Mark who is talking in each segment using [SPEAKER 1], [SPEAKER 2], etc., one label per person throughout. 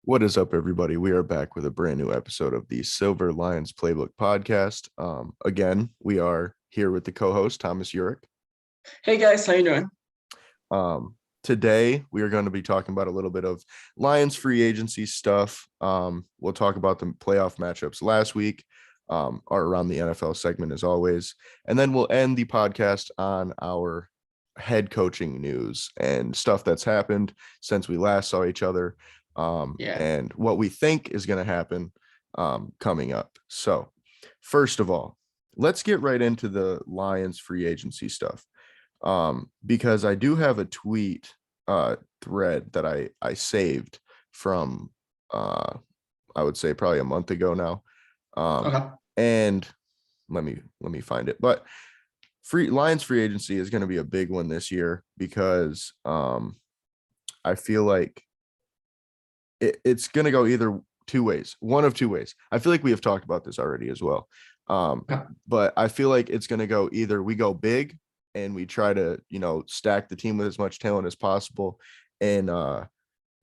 [SPEAKER 1] What is up, everybody? We are back with a brand new episode of the Silver Lions Playbook podcast. Again, we are here with the co-host Thomas Urich.
[SPEAKER 2] Hey guys, how you doing?
[SPEAKER 1] Today we are going to be talking about a little bit of Lions free agency stuff. We'll talk about the playoff matchups last week, or around the NFL segment as always, and then we'll end the podcast on our head coaching news and stuff that's happened since we last saw each other. And what we think is going to happen coming up. So first of all, let's get right into the Lions free agency stuff, because I do have a tweet thread that I saved from I would say probably a month ago now.
[SPEAKER 2] Okay.
[SPEAKER 1] And let me find it. But Lions free agency is going to be a big one this year because I feel like it's going to go either two ways, one of two ways. I feel like we have talked about this already as well. But I feel like it's going to go either we go big and we try to, stack the team with as much talent as possible in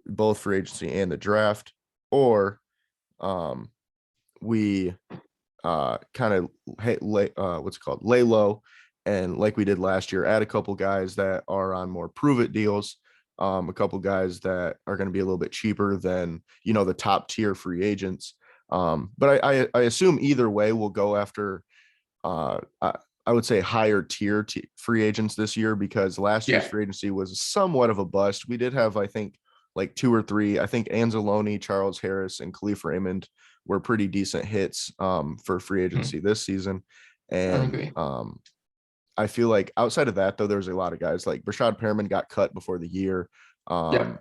[SPEAKER 1] both free agency and the draft, or we kind of lay low, and like we did last year, add a couple guys that are on more prove it deals. A couple guys that are going to be a little bit cheaper than, the top tier free agents. But I assume either way we'll go after, I would say higher tier free agents this year, because last year's free agency was somewhat of a bust. We did have, I think, like two or three. I think Anzalone, Charles Harris, and Khalif Raymond were pretty decent hits for free agency this season. And I feel like outside of that, though, there's a lot of guys like Brashad Perriman got cut before the year. Our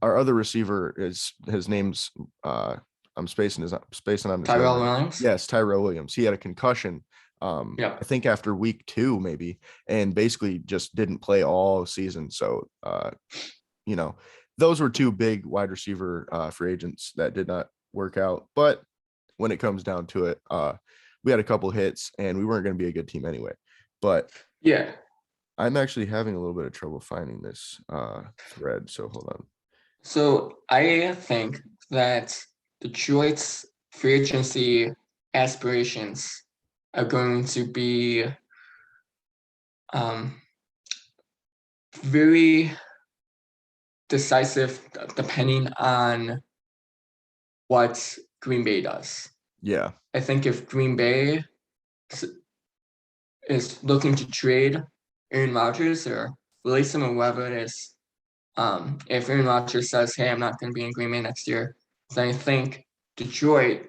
[SPEAKER 1] other receiver his name's I'm spacing on his
[SPEAKER 2] Tyra Williams.
[SPEAKER 1] Yes, Tyra Williams. He had a concussion. I think after week 2 maybe, and basically just didn't play all season. So those were two big wide receiver free agents that did not work out. But when it comes down to it, we had a couple hits and we weren't going to be a good team anyway. But I'm actually having a little bit of trouble finding this thread. So hold on.
[SPEAKER 2] So I think that Detroit's free agency aspirations are going to be very decisive depending on what Green Bay does.
[SPEAKER 1] Yeah.
[SPEAKER 2] I think if Green Bay is looking to trade Aaron Rodgers or release him or whatever it is, if Aaron Rodgers says, hey, I'm not going to be in Green Bay next year, then I think Detroit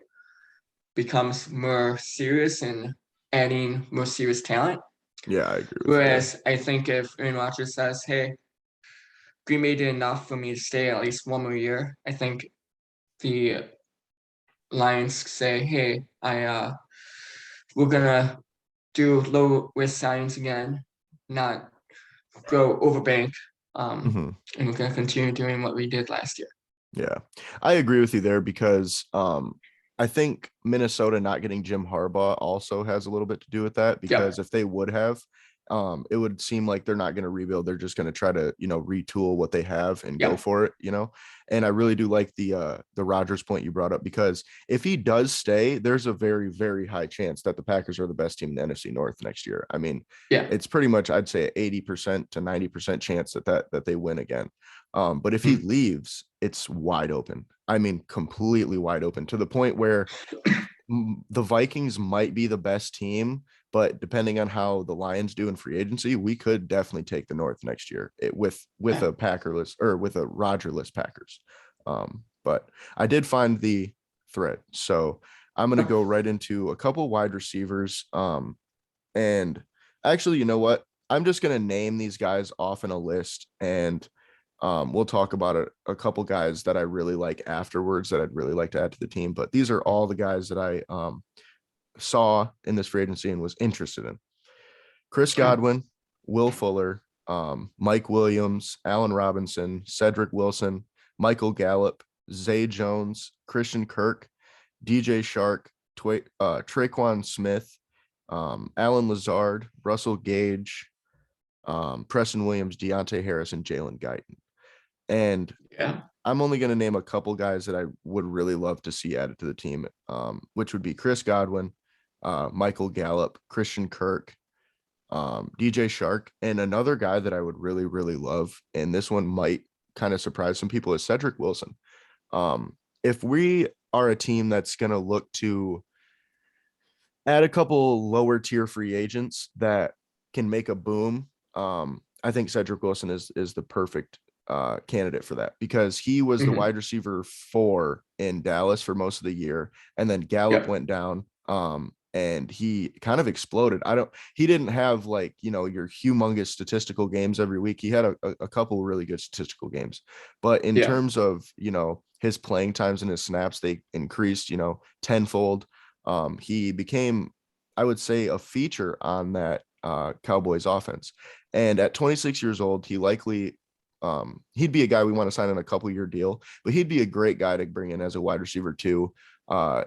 [SPEAKER 2] becomes more serious in adding more serious talent.
[SPEAKER 1] Yeah, I agree.
[SPEAKER 2] Whereas I think if Aaron Rodgers says, hey, Green Bay did enough for me to stay at least one more year, I think the Lions say, hey, we're gonna do low risk signings again, not go over bank, and we're gonna continue doing what we did last year.
[SPEAKER 1] Yeah, I agree with you there, because I think Minnesota not getting Jim Harbaugh also has a little bit to do with that, because if they would have, it would seem like they're not going to rebuild. They're just going to try to, retool what they have and go for it, And I really do like the Rodgers point you brought up, because if he does stay, there's a very, very high chance that the Packers are the best team in the NFC North next year. I mean, it's pretty much, I'd say 80% to 90% chance that they win again. But if he leaves, it's wide open. I mean, completely wide open, to the point where the Vikings might be the best team, but depending on how the Lions do in free agency, we could definitely take the North next year with a Packerless, or with a Rodgerless Packers. But I did find the thread, so I'm going to go right into a couple wide receivers. And actually, you know what? I'm just going to name these guys off in a list, and we'll talk about a couple guys that I really like afterwards that I'd really like to add to the team. But these are all the guys that I saw in this free agency and was interested in. Chris Godwin, Will Fuller, Mike Williams, Allen Robinson, Cedric Wilson, Michael Gallup, Zay Jones, Christian Kirk, DJ Shark, Traquan Smith, Alan Lazard, Russell Gage, Preston Williams, Deontay Harris, and Jalen Guyton. And I'm only going to name a couple guys that I would really love to see added to the team, which would be Chris Godwin, Michael Gallup, Christian Kirk, DJ Shark, and another guy that I would really, really love, and this one might kind of surprise some people, is Cedric Wilson. If we are a team that's going to look to add a couple lower tier free agents that can make a boom, I think Cedric Wilson is the perfect candidate for that, because he was the wide receiver 4 in Dallas for most of the year, and then Gallup went down. And he kind of exploded. He didn't have like, your humongous statistical games every week. He had a couple really good statistical games, but in terms of, his playing times and his snaps, they increased, tenfold. He became, I would say, a feature on that Cowboys offense. And at 26 years old, he likely, he'd be a guy we want to sign in a couple year deal, but he'd be a great guy to bring in as a wide receiver too.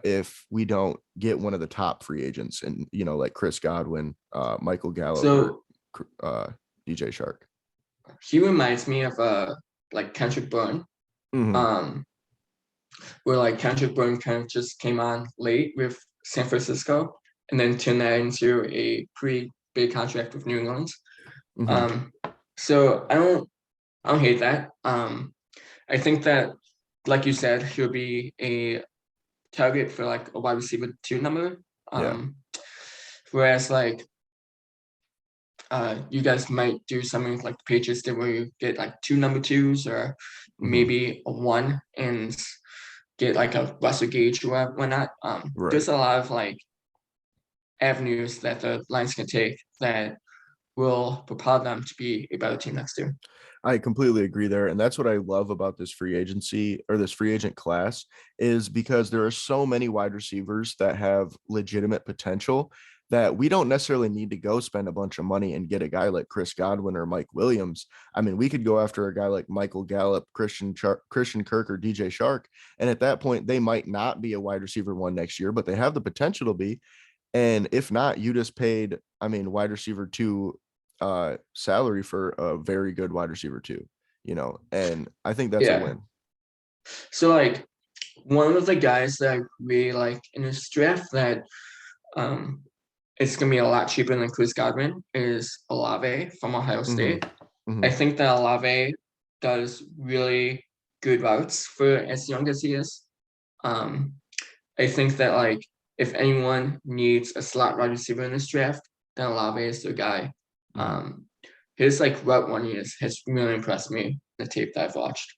[SPEAKER 1] If we don't get one of the top free agents, and like Chris Godwin, Michael Gallup, or DJ Shark.
[SPEAKER 2] He reminds me of like Kendrick Bourne. Where like Kendrick Bourne kind of just came on late with San Francisco and then turned that into a pretty big contract with New England. So I don't hate that. I think that, like you said, he'll be a target for like a wide receiver 2 number. Whereas like you guys might do something like the Patriots did, where you get like 2 number 2s, or maybe a 1 and get like a Russell Gage or whatnot. There's a lot of like avenues that the Lions can take that will propel them to be a better team next year.
[SPEAKER 1] I completely agree there. And that's what I love about this free agency, or this free agent class, is because there are so many wide receivers that have legitimate potential that we don't necessarily need to go spend a bunch of money and get a guy like Chris Godwin or Mike Williams. I mean, we could go after a guy like Michael Gallup, Christian Kirk, or DJ Shark. And at that point, they might not be a wide receiver 1 next year, but they have the potential to be. And if not, you just paid, wide receiver 2 salary for a very good wide receiver 2, and I think that's a win.
[SPEAKER 2] So like one of the guys that I really like in this draft that it's gonna be a lot cheaper than Chris Godwin is Olave from Ohio State. I think that Olave does really good routes for as young as he is. I think that like if anyone needs a slot wide receiver in this draft, then Olave is the guy. His like route running has really impressed me, the tape that I've watched.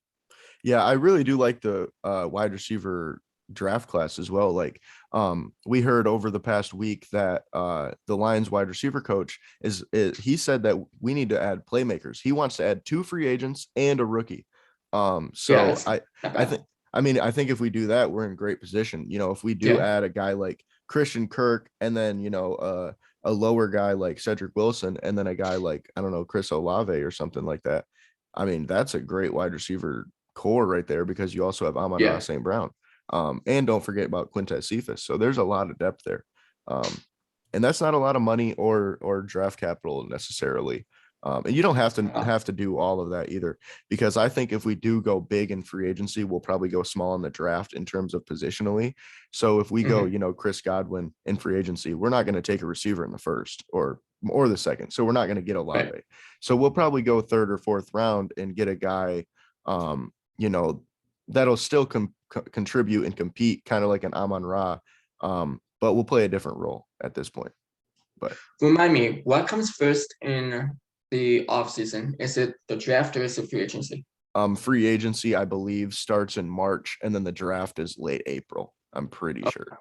[SPEAKER 1] Yeah, I really do like the wide receiver draft class as well. Like we heard over the past week that the Lions wide receiver coach is he said that we need to add playmakers. He wants to add 2 free agents and a rookie. So I think if we do that, we're in great position. If we do add a guy like Christian Kirk, and then a lower guy like Cedric Wilson, and then a guy like, I don't know, Chris Olave or something like that, that's a great wide receiver core right there, because you also have Amon-Ra St. Brown. And don't forget about Quintez Cephas. So there's a lot of depth there. And that's not a lot of money or draft capital necessarily. And you don't have to do all of that either, because I think if we do go big in free agency, we'll probably go small in the draft in terms of positionally. So if we go, Chris Godwin in free agency, we're not going to take a receiver in the first or the second. So we're not going to get Olave. Right. So we'll probably go 3rd or 4th round and get a guy, that'll still contribute and compete, kind of like an Amon-Ra, but we'll play a different role at this point. But
[SPEAKER 2] remind me, what comes first in the offseason? Is it the draft or is it free agency?
[SPEAKER 1] Free agency, I believe, starts in March, and then the draft is late April. I'm pretty sure.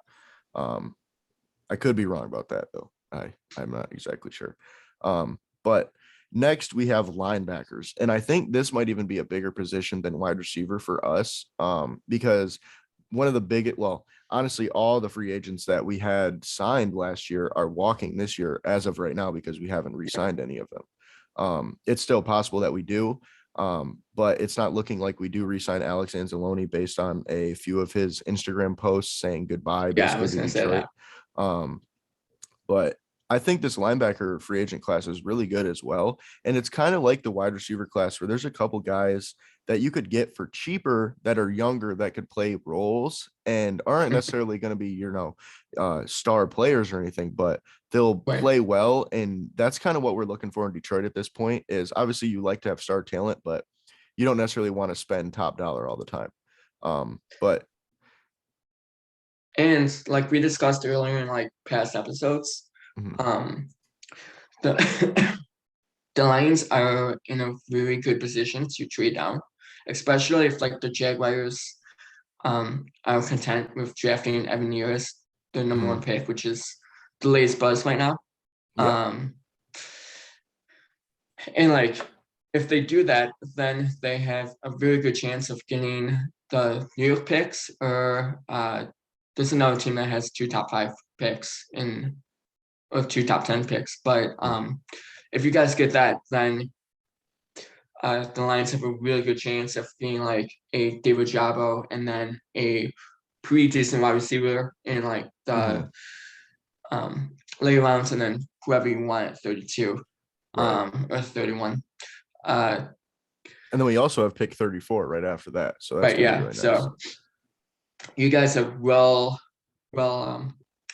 [SPEAKER 1] I could be wrong about that though. I'm not exactly sure. But next we have linebackers, and I think this might even be a bigger position than wide receiver for us, because one of the biggest, well, honestly, all the free agents that we had signed last year are walking this year as of right now, because we haven't re-signed any of them. It's still possible that we do, but it's not looking like we do re-sign Alex Anzalone based on a few of his Instagram posts saying goodbye basically to Detroit. But I think this linebacker free agent class is really good as well. And it's kind of like the wide receiver class where there's a couple guys that you could get for cheaper that are younger that could play roles and aren't necessarily going to be, star players or anything, but they'll
[SPEAKER 2] Right.
[SPEAKER 1] play well. And that's kind of what we're looking for in Detroit at this point is obviously you like to have star talent, but you don't necessarily want to spend top dollar all the time. But
[SPEAKER 2] And like we discussed earlier in like past episodes,
[SPEAKER 1] mhm,
[SPEAKER 2] um, the the Lions are in a very good position to trade down, especially if like the Jaguars are content with drafting Evan Neal's the number one
[SPEAKER 1] mhm,
[SPEAKER 2] pick, which is the latest buzz right now.
[SPEAKER 1] yeah,
[SPEAKER 2] Um, and like if they do that, then they have a very good chance of getting the New York picks, or there's another team that has 2 top 5 picks or 2 top 10 picks. But
[SPEAKER 1] mhm,
[SPEAKER 2] if you guys get that, then the Lions have a really good chance of being like a David Jabo and then a pretty decent wide receiver in like the
[SPEAKER 1] mhm,
[SPEAKER 2] later rounds, and then whoever you want at 32
[SPEAKER 1] right.
[SPEAKER 2] or 31. Uh,
[SPEAKER 1] And then we also have pick 34 right after that. So that's
[SPEAKER 2] but
[SPEAKER 1] going to be
[SPEAKER 2] yeah,
[SPEAKER 1] really nice.
[SPEAKER 2] so you guys are well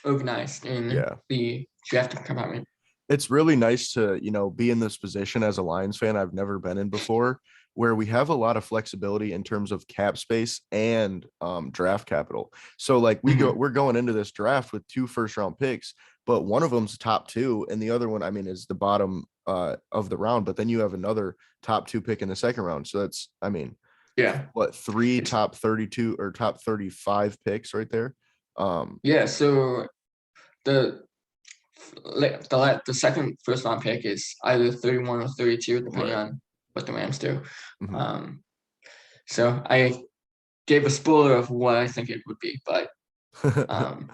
[SPEAKER 2] organized in
[SPEAKER 1] Yeah.
[SPEAKER 2] the draft compartment.
[SPEAKER 1] It's really nice to, be in this position as a Lions fan I've never been in before, where we have a lot of flexibility in terms of cap space and draft capital. So like
[SPEAKER 2] Mhm.
[SPEAKER 1] we're going into this draft with 2 first round picks, but one of them's top 2 and the other one, I mean, is the bottom of the round, but then you have another top 2 pick in the second round. So that's, I mean,
[SPEAKER 2] Yeah,
[SPEAKER 1] what, 3
[SPEAKER 2] it's
[SPEAKER 1] top 32 or top 35 picks right there.
[SPEAKER 2] yeah. So the the second first round pick is either 31 or 32, depending
[SPEAKER 1] Right.
[SPEAKER 2] on what the Rams do.
[SPEAKER 1] Mhm.
[SPEAKER 2] Um, so I gave a spoiler of what I think it would be, but um,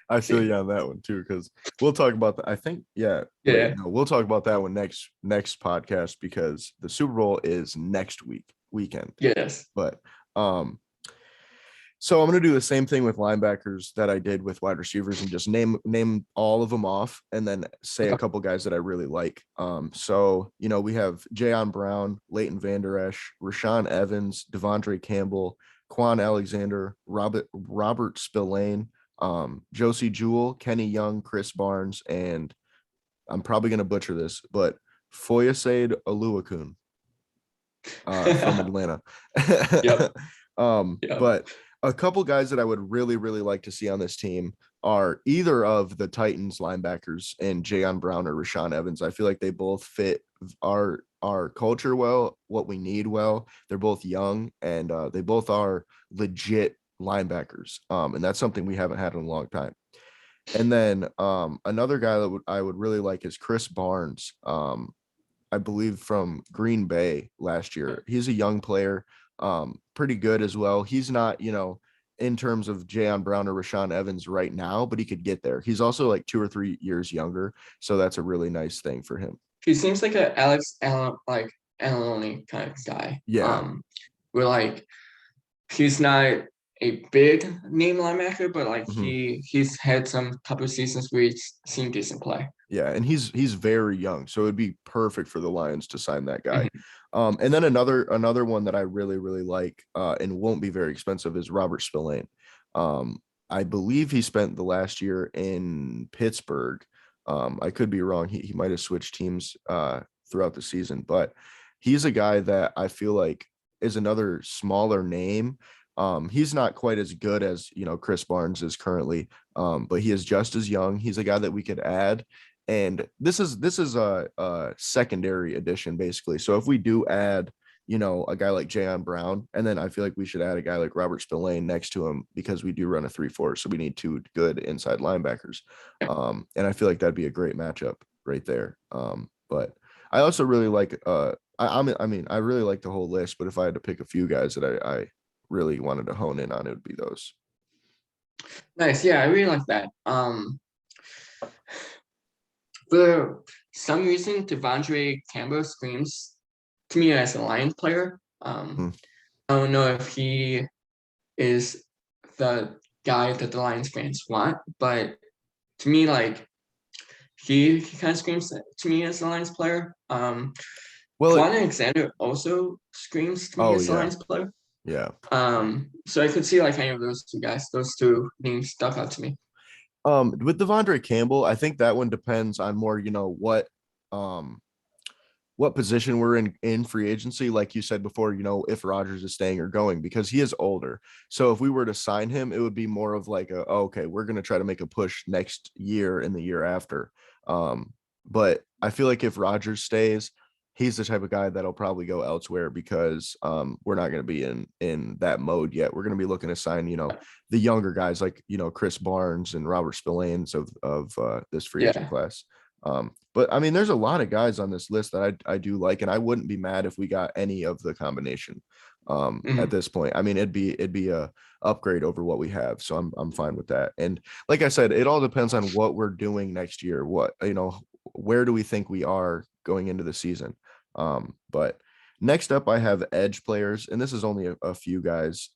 [SPEAKER 1] I feel
[SPEAKER 2] see,
[SPEAKER 1] you on that one too, because we'll talk about that. I think, yeah, wait,
[SPEAKER 2] yeah,
[SPEAKER 1] no, we'll talk about that one next podcast because the Super Bowl is next weekend.
[SPEAKER 2] yes,
[SPEAKER 1] But so I'm gonna do the same thing with linebackers that I did with wide receivers and just name all of them off and then say a
[SPEAKER 2] okay,
[SPEAKER 1] couple guys that I really like. So we have Jayon Brown, Leighton Vander Esch, Rashaan Evans, Devondre Campbell, Quan Alexander, Robert Spillane, Josie Jewell, Kenny Young, Chris Barnes, and I'm probably gonna butcher this, but Foyesade Oluokun from Atlanta.
[SPEAKER 2] yep, yep,
[SPEAKER 1] But a couple guys that I would really, really like to see on this team are either of the Titans linebackers and Jayon Brown or Rashaan Evans. I feel like they both fit our culture well, what we need well. They're both young and they both are legit linebackers. And that's something we haven't had in a long time. And then another guy that I would really like is Chris Barnes. I believe from Green Bay last year. He's a young player, pretty good as well. He's not, in terms of Jayon Brown or Rashaan Evans right now, but he could get there. He's also like 2 or 3 years younger, so that's a really nice thing for him.
[SPEAKER 2] he seems like a Alex Allen like Allen kind of guy.
[SPEAKER 1] Yeah.
[SPEAKER 2] We're like he's not a big name linebacker, but like
[SPEAKER 1] Mhm.
[SPEAKER 2] he's had some couple of seasons where he's seen decent play.
[SPEAKER 1] Yeah, and he's very young, so it'd be perfect for the Lions to sign that guy.
[SPEAKER 2] Mhm.
[SPEAKER 1] And then another one that I really really like and won't be very expensive is Robert Spillane. Um, I believe he spent the last year in Pittsburgh. I could be wrong. He might have switched teams throughout the season, but he's a guy that I feel like is another smaller name. He's not quite as good as Chris Barnes is currently, but he is just as young. He's a guy that we could add and this is a secondary addition basically. So if we do add, a guy like Jayon Brown, and then I feel like we should add a guy like Robert Spillane next to him because we do run a 3-4, so we need 2 good inside linebackers. And I feel like that'd be a great matchup right there. But I also really like I really like the whole list, but if I had to pick a few guys that I really wanted to hone in on, it would be those.
[SPEAKER 2] Nice, yeah, I really like that. For some reason, Devondre Campbell screams to me as a Lions player.
[SPEAKER 1] Mhm.
[SPEAKER 2] I don't know if he is the guy that the Lions fans want, but to me, like he kind of screams to me as a Lions player.
[SPEAKER 1] Well,
[SPEAKER 2] Quan Alexander also screams to me
[SPEAKER 1] oh
[SPEAKER 2] as a
[SPEAKER 1] yeah,
[SPEAKER 2] Lions player.
[SPEAKER 1] yeah.
[SPEAKER 2] So I could see like any of those two guys. Those two names stuck out to me.
[SPEAKER 1] With Devondre Campbell, I think that one depends on more, um, what position we're in free agency. Like you said before, if Rodgers is staying or going, because he is older. So if we were to sign him, it would be more of like okay, we're going to try to make a push next year and the year after. But I feel like if Rodgers stays, he's the type of guy that'll probably go elsewhere, because we're not going to be in that mode yet. We're going to be looking to sign, the younger guys like, Chris Barnes and Robert Spillane's of this free agent
[SPEAKER 2] Yeah.
[SPEAKER 1] class. But I mean, there's a lot of guys on this list that I do like, and I wouldn't be mad if we got any of the combination at this point. I mean, it'd be a upgrade over what we have. So I'm fine with that. And like I said, it all depends on what we're doing next year. Where do we think we are going into the season? But next up, I have edge players, and this is only a few guys.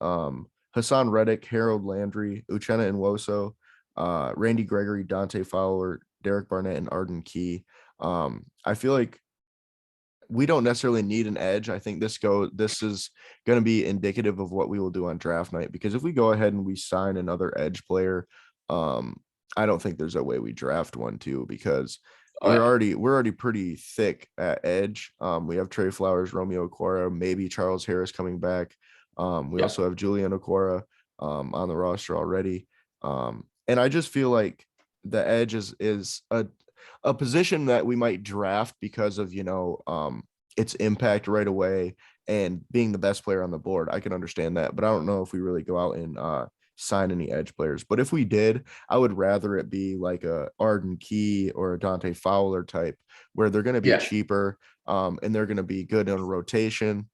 [SPEAKER 1] Hassan Reddick, Harold Landry, Uchenna Nwosu, Randy Gregory, Dante Fowler, Derek Barnett, and Arden Key. I feel like we don't necessarily need an edge. I think this is going to be indicative of what we will do on draft night, because if we go ahead and we sign another edge player, I don't think there's a way we draft one too, because we're already pretty thick at edge. We have Trey Flowers, Romeo Okwara, maybe Charles Harris coming back. We also have Julian Okwara on the roster already. And I just feel like the edge is a position that we might draft because of, its impact right away and being the best player on the board. I can understand that, but I don't know if we really go out and sign any edge players. But if we did, I would rather it be like a Arden Key or a Dante Fowler type, where they're going to be cheaper and they're going to be good in a rotation,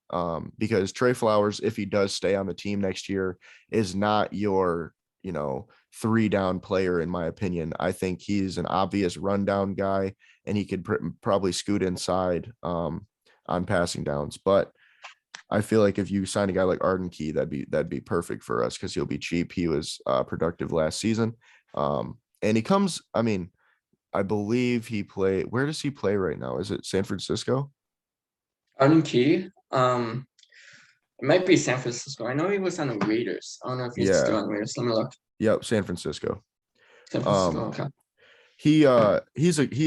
[SPEAKER 1] because Trey Flowers, if he does stay on the team next year, is not your, 3-down player, in my opinion. I think he's an obvious rundown guy, and he could probably scoot inside on passing downs. But I feel like if you sign a guy like Arden Key, that'd be perfect for us, because he'll be cheap. He was productive last season, and he comes. I mean, I believe where does he play right now? Is it San Francisco?
[SPEAKER 2] Arden Key. It might be San Francisco. I know he was on the Raiders. I don't know if he's still
[SPEAKER 1] Yeah.
[SPEAKER 2] on the Raiders. Let me look.
[SPEAKER 1] Yep, San Francisco.
[SPEAKER 2] San Francisco. Okay.
[SPEAKER 1] He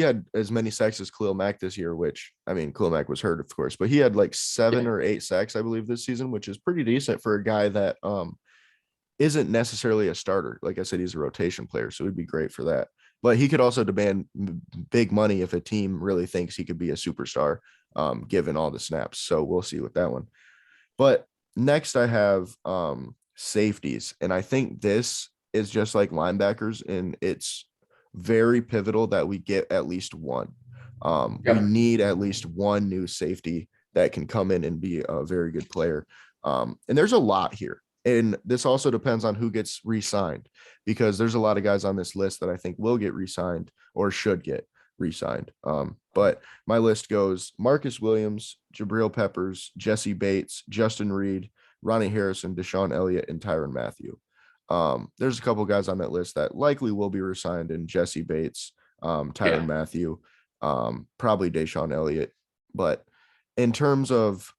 [SPEAKER 1] had as many sacks as Khalil Mack this year, which, I mean, Khalil Mack was hurt, of course, but he had like 7 or 8 sacks, I believe, this season, which is pretty decent for a guy that isn't necessarily a starter. Like I said, he's a rotation player, so it'd be great for that. But he could also demand big money if a team really thinks he could be a superstar, given all the snaps. So we'll see with that one. But next I have safeties, and I think this is just like linebackers, and it's very pivotal that we get at least one. We need at least one new safety that can come in and be a very good player. And there's a lot here. And this also depends on who gets re-signed, because there's a lot of guys on this list that I think will get re-signed or should get re-signed. But my list goes Marcus Williams, Jabril Peppers, Jesse Bates, Justin Reed, Ronnie Harrison, Deshaun Elliott, and Tyrann Mathieu. There's a couple guys on that list that likely will be re-signed in Jesse Bates, Tyrann Mathieu, probably Deshaun Elliott. But in terms of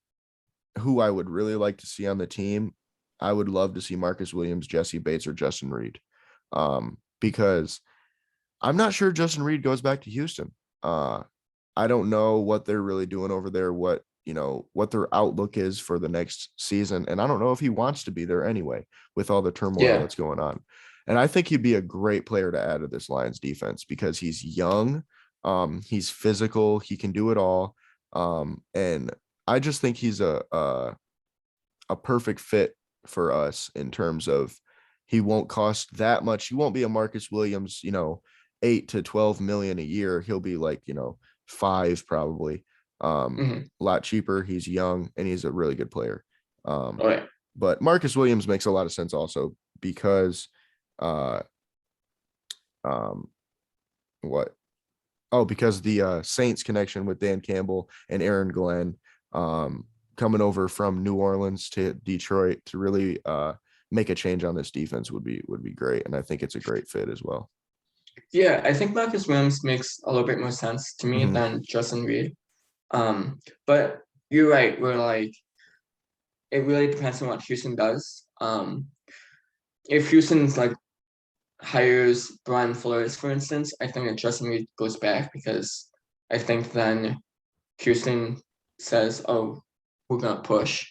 [SPEAKER 1] who I would really like to see on the team, I would love to see Marcus Williams, Jesse Bates, or Justin Reed, because I'm not sure Justin Reed goes back to Houston. I don't know what they're really doing over there, what their outlook is for the next season. And I don't know if he wants to be there anyway, with all the turmoil that's going on. And I think he'd be a great player to add to this Lions defense, because he's young, he's physical, he can do it all. And I just think he's a perfect fit for us, in terms of he won't cost that much. He won't be a Marcus Williams, 8 to 12 million a year. He'll be like, 5 probably. A lot cheaper. He's young and he's a really good player. But Marcus Williams makes a lot of sense also, because because the Saints connection with Dan Campbell and Aaron Glenn, coming over from New Orleans to Detroit to really make a change on this defense would be great. And I think it's a great fit as well.
[SPEAKER 2] Yeah, I think Marcus Williams makes a little bit more sense to me
[SPEAKER 1] Mhm.
[SPEAKER 2] than Justin Reed. But you're right. We're like, it really depends on what Houston does. If Houston's like hires Brian Flores, for instance, I think that Justin Reed goes back because I think then Houston says, "Oh, we're gonna push."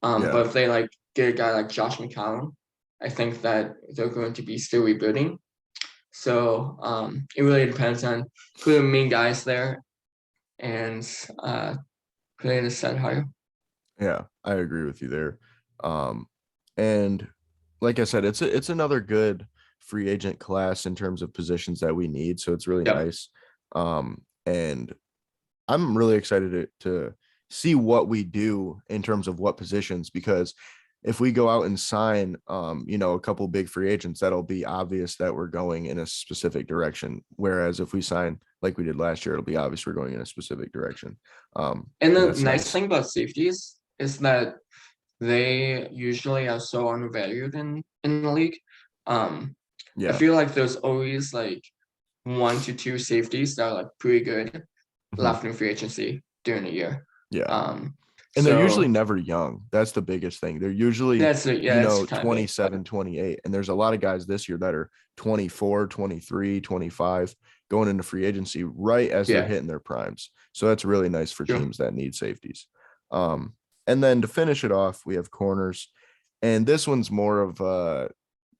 [SPEAKER 1] Yeah.
[SPEAKER 2] But if they like get a guy like Josh McCown, I think that they're going to be still rebuilding. So it really depends on who the main guys there and who they decide to hire.
[SPEAKER 1] Yeah, I agree with you there. And like I said, it's another good free agent class in terms of positions that we need. So it's really
[SPEAKER 2] Yep.
[SPEAKER 1] nice. And I'm really excited to see what we do in terms of what positions, because if we go out and sign, a couple big free agents, that'll be obvious that we're going in a specific direction. Whereas if we sign like we did last year, it'll be obvious we're going in a specific direction.
[SPEAKER 2] And
[SPEAKER 1] And
[SPEAKER 2] the
[SPEAKER 1] that's
[SPEAKER 2] nice
[SPEAKER 1] nice.
[SPEAKER 2] thing about safeties is that they usually are so undervalued in the league. Um, I
[SPEAKER 1] Yeah.
[SPEAKER 2] feel like there's always like 1 to 2 safeties that are like pretty good
[SPEAKER 1] Mhm.
[SPEAKER 2] left in free agency during the year.
[SPEAKER 1] Yeah.
[SPEAKER 2] Um,
[SPEAKER 1] And they're usually
[SPEAKER 2] so
[SPEAKER 1] never young. That's the biggest thing. They're usually,
[SPEAKER 2] that's it. Yeah, that's kind of big. But
[SPEAKER 1] 27, 28. And there's a lot of guys this year that are 24, 23, 25 going into free agency right as they're
[SPEAKER 2] yeah,
[SPEAKER 1] hitting their primes. So that's really nice for
[SPEAKER 2] true.
[SPEAKER 1] teams that need safeties. And then to finish it off, we have corners. And this one's more of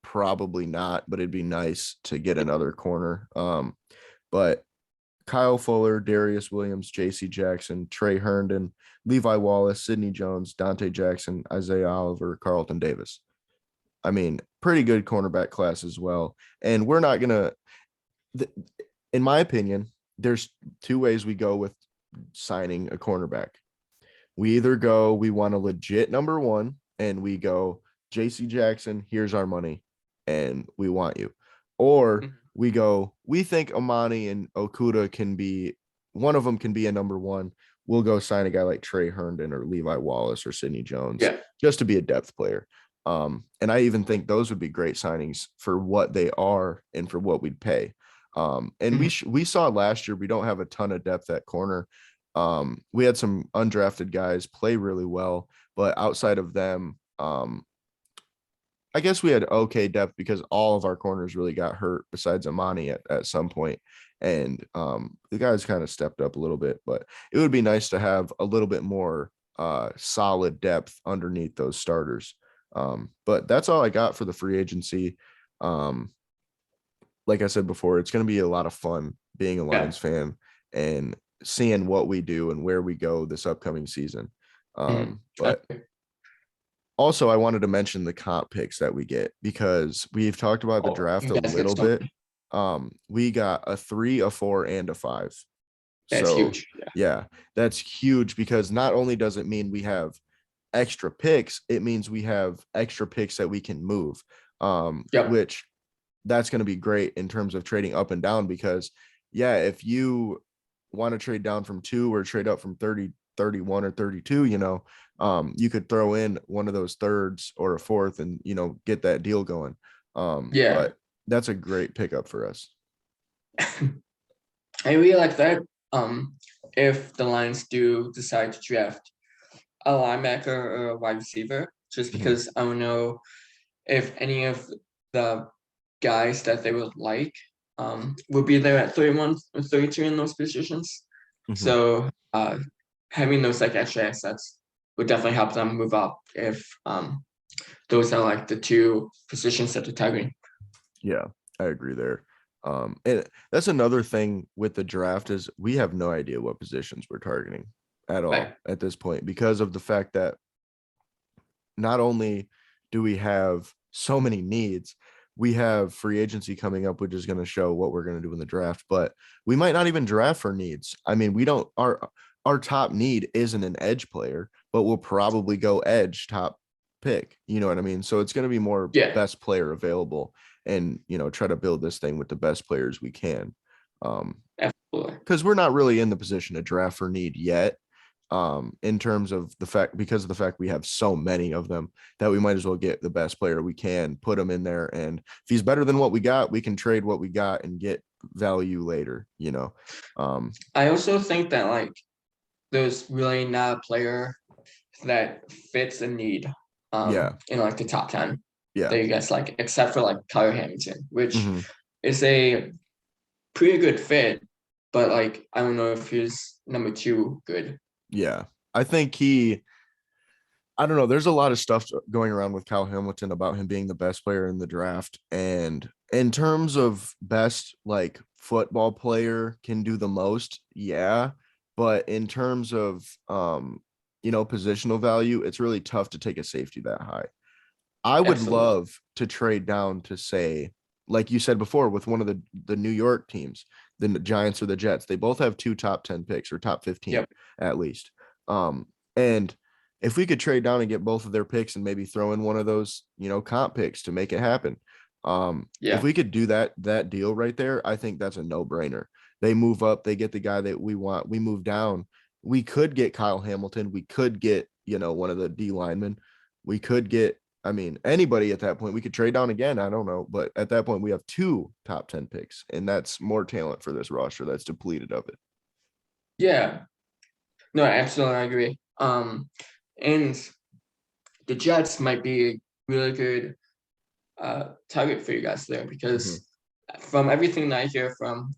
[SPEAKER 1] probably not, but it'd be nice to get another corner. But Kyle Fuller, Darius Williams, J.C. Jackson, Trey Herndon, Levi Wallace, Sidney Jones, Dante Jackson, Isaiah Oliver, Carlton Davis. I mean, pretty good cornerback class as well. And we're not going to, in my opinion, there's two ways we go with signing a cornerback. We either go, we want a legit number one, and we go, JC Jackson, here's our money, and we want you. Or
[SPEAKER 2] Mhm.
[SPEAKER 1] we go, we think Amani and Okuda can be, one of them can be a number one. We'll go sign a guy like Trey Herndon or Levi Wallace or Sidney Jones
[SPEAKER 2] Yeah.
[SPEAKER 1] just to be a depth player. And I even think those would be great signings for what they are and for what we'd pay. And
[SPEAKER 2] Mhm.
[SPEAKER 1] we saw last year we don't have a ton of depth at corner. We had some undrafted guys play really well, but outside of them, I guess we had okay depth because all of our corners really got hurt besides Amani at some point. And the guys kind of stepped up a little bit, but it would be nice to have a little bit more solid depth underneath those starters. But that's all I got for the free agency. Um, like I said before, it's going to be a lot of fun being a
[SPEAKER 2] Yeah.
[SPEAKER 1] Lions fan and seeing what we do and where we go this upcoming season.
[SPEAKER 2] Mhm.
[SPEAKER 1] But also, I wanted to mention the comp picks that we get because we've talked about the
[SPEAKER 2] Oh,
[SPEAKER 1] draft
[SPEAKER 2] you
[SPEAKER 1] a
[SPEAKER 2] guys get
[SPEAKER 1] little
[SPEAKER 2] so
[SPEAKER 1] bit. We got a 3, a 4, and a 5.
[SPEAKER 2] that's
[SPEAKER 1] So,
[SPEAKER 2] huge. Yeah.
[SPEAKER 1] yeah, that's huge because not only does it mean we have extra picks, it means we have extra picks that we can move,
[SPEAKER 2] Yep.
[SPEAKER 1] which that's going to be great in terms of trading up and down because, yeah, if you want to trade down from 2 or trade up from 30, 31 or 32, you could throw in one of those thirds or a fourth and, get that deal going.
[SPEAKER 2] Yeah.
[SPEAKER 1] But that's a great pickup for us.
[SPEAKER 2] I really like that. Um, if the Lions do decide to draft a linebacker or a wide receiver, just
[SPEAKER 1] Mhm,
[SPEAKER 2] because I don't know if any of the guys that they would like will be there at 31 or 32 in those positions.
[SPEAKER 1] mhm.
[SPEAKER 2] So having those like extra assets would definitely help them move up if those are like the two positions that they're targeting.
[SPEAKER 1] Yeah, I agree there. And that's another thing with the draft is we have no idea what positions we're targeting at all
[SPEAKER 2] Right.
[SPEAKER 1] at this point because of the fact that not only do we have so many needs, we have free agency coming up, which is going to show what we're going to do in the draft, but we might not even draft for needs. I mean, we don't, our top need isn't an edge player, but we'll probably go edge top pick. You know what I mean? So it's going to be more
[SPEAKER 2] Yeah,
[SPEAKER 1] best player available and, try to build this thing with the best players we can.
[SPEAKER 2] absolutely.
[SPEAKER 1] Because we're not really in the position to draft for need yet, in terms of the fact because of the fact we have so many of them that we might as well get the best player we can, put him in there, and if he's better than what we got, we can trade what we got and get value later,
[SPEAKER 2] I also think that like there's really not a player that fits a need
[SPEAKER 1] Yeah.
[SPEAKER 2] in like the top 10
[SPEAKER 1] Yeah.
[SPEAKER 2] that you guys like, except for like Tyler Hamilton, which
[SPEAKER 1] Hmm.
[SPEAKER 2] is a pretty good fit, but like I don't know if he's number 2 good.
[SPEAKER 1] Yeah. I think I don't know. There's a lot of stuff going around with Kyle Hamilton about him being the best player in the draft. And in terms of best, like football player can do the most, yeah. But in terms of, positional value, it's really tough to take a safety that high. I would
[SPEAKER 2] Absolutely.
[SPEAKER 1] love to trade down to say, like you said before, with one of the New York teams, the Giants or the Jets. They both have 2 top 10 picks or top 15
[SPEAKER 2] Yep.
[SPEAKER 1] at least. And if we could trade down and get both of their picks and maybe throw in one of those, comp picks to make it happen. If
[SPEAKER 2] Yeah.
[SPEAKER 1] we could do that deal right there, I think that's a no-brainer. They move up, they get the guy that we want. We move down. We could get Kyle Hamilton. We could get, one of the D linemen. We could get, I mean, anybody at that point. We could trade down again. I don't know. But at that point, we have 2 top 10 picks, and that's more talent for this roster that's depleted of it.
[SPEAKER 2] Yeah. No, absolutely, I agree. And the Jets might be a really good target for you guys there
[SPEAKER 1] Mhm.
[SPEAKER 2] because from everything that I hear from,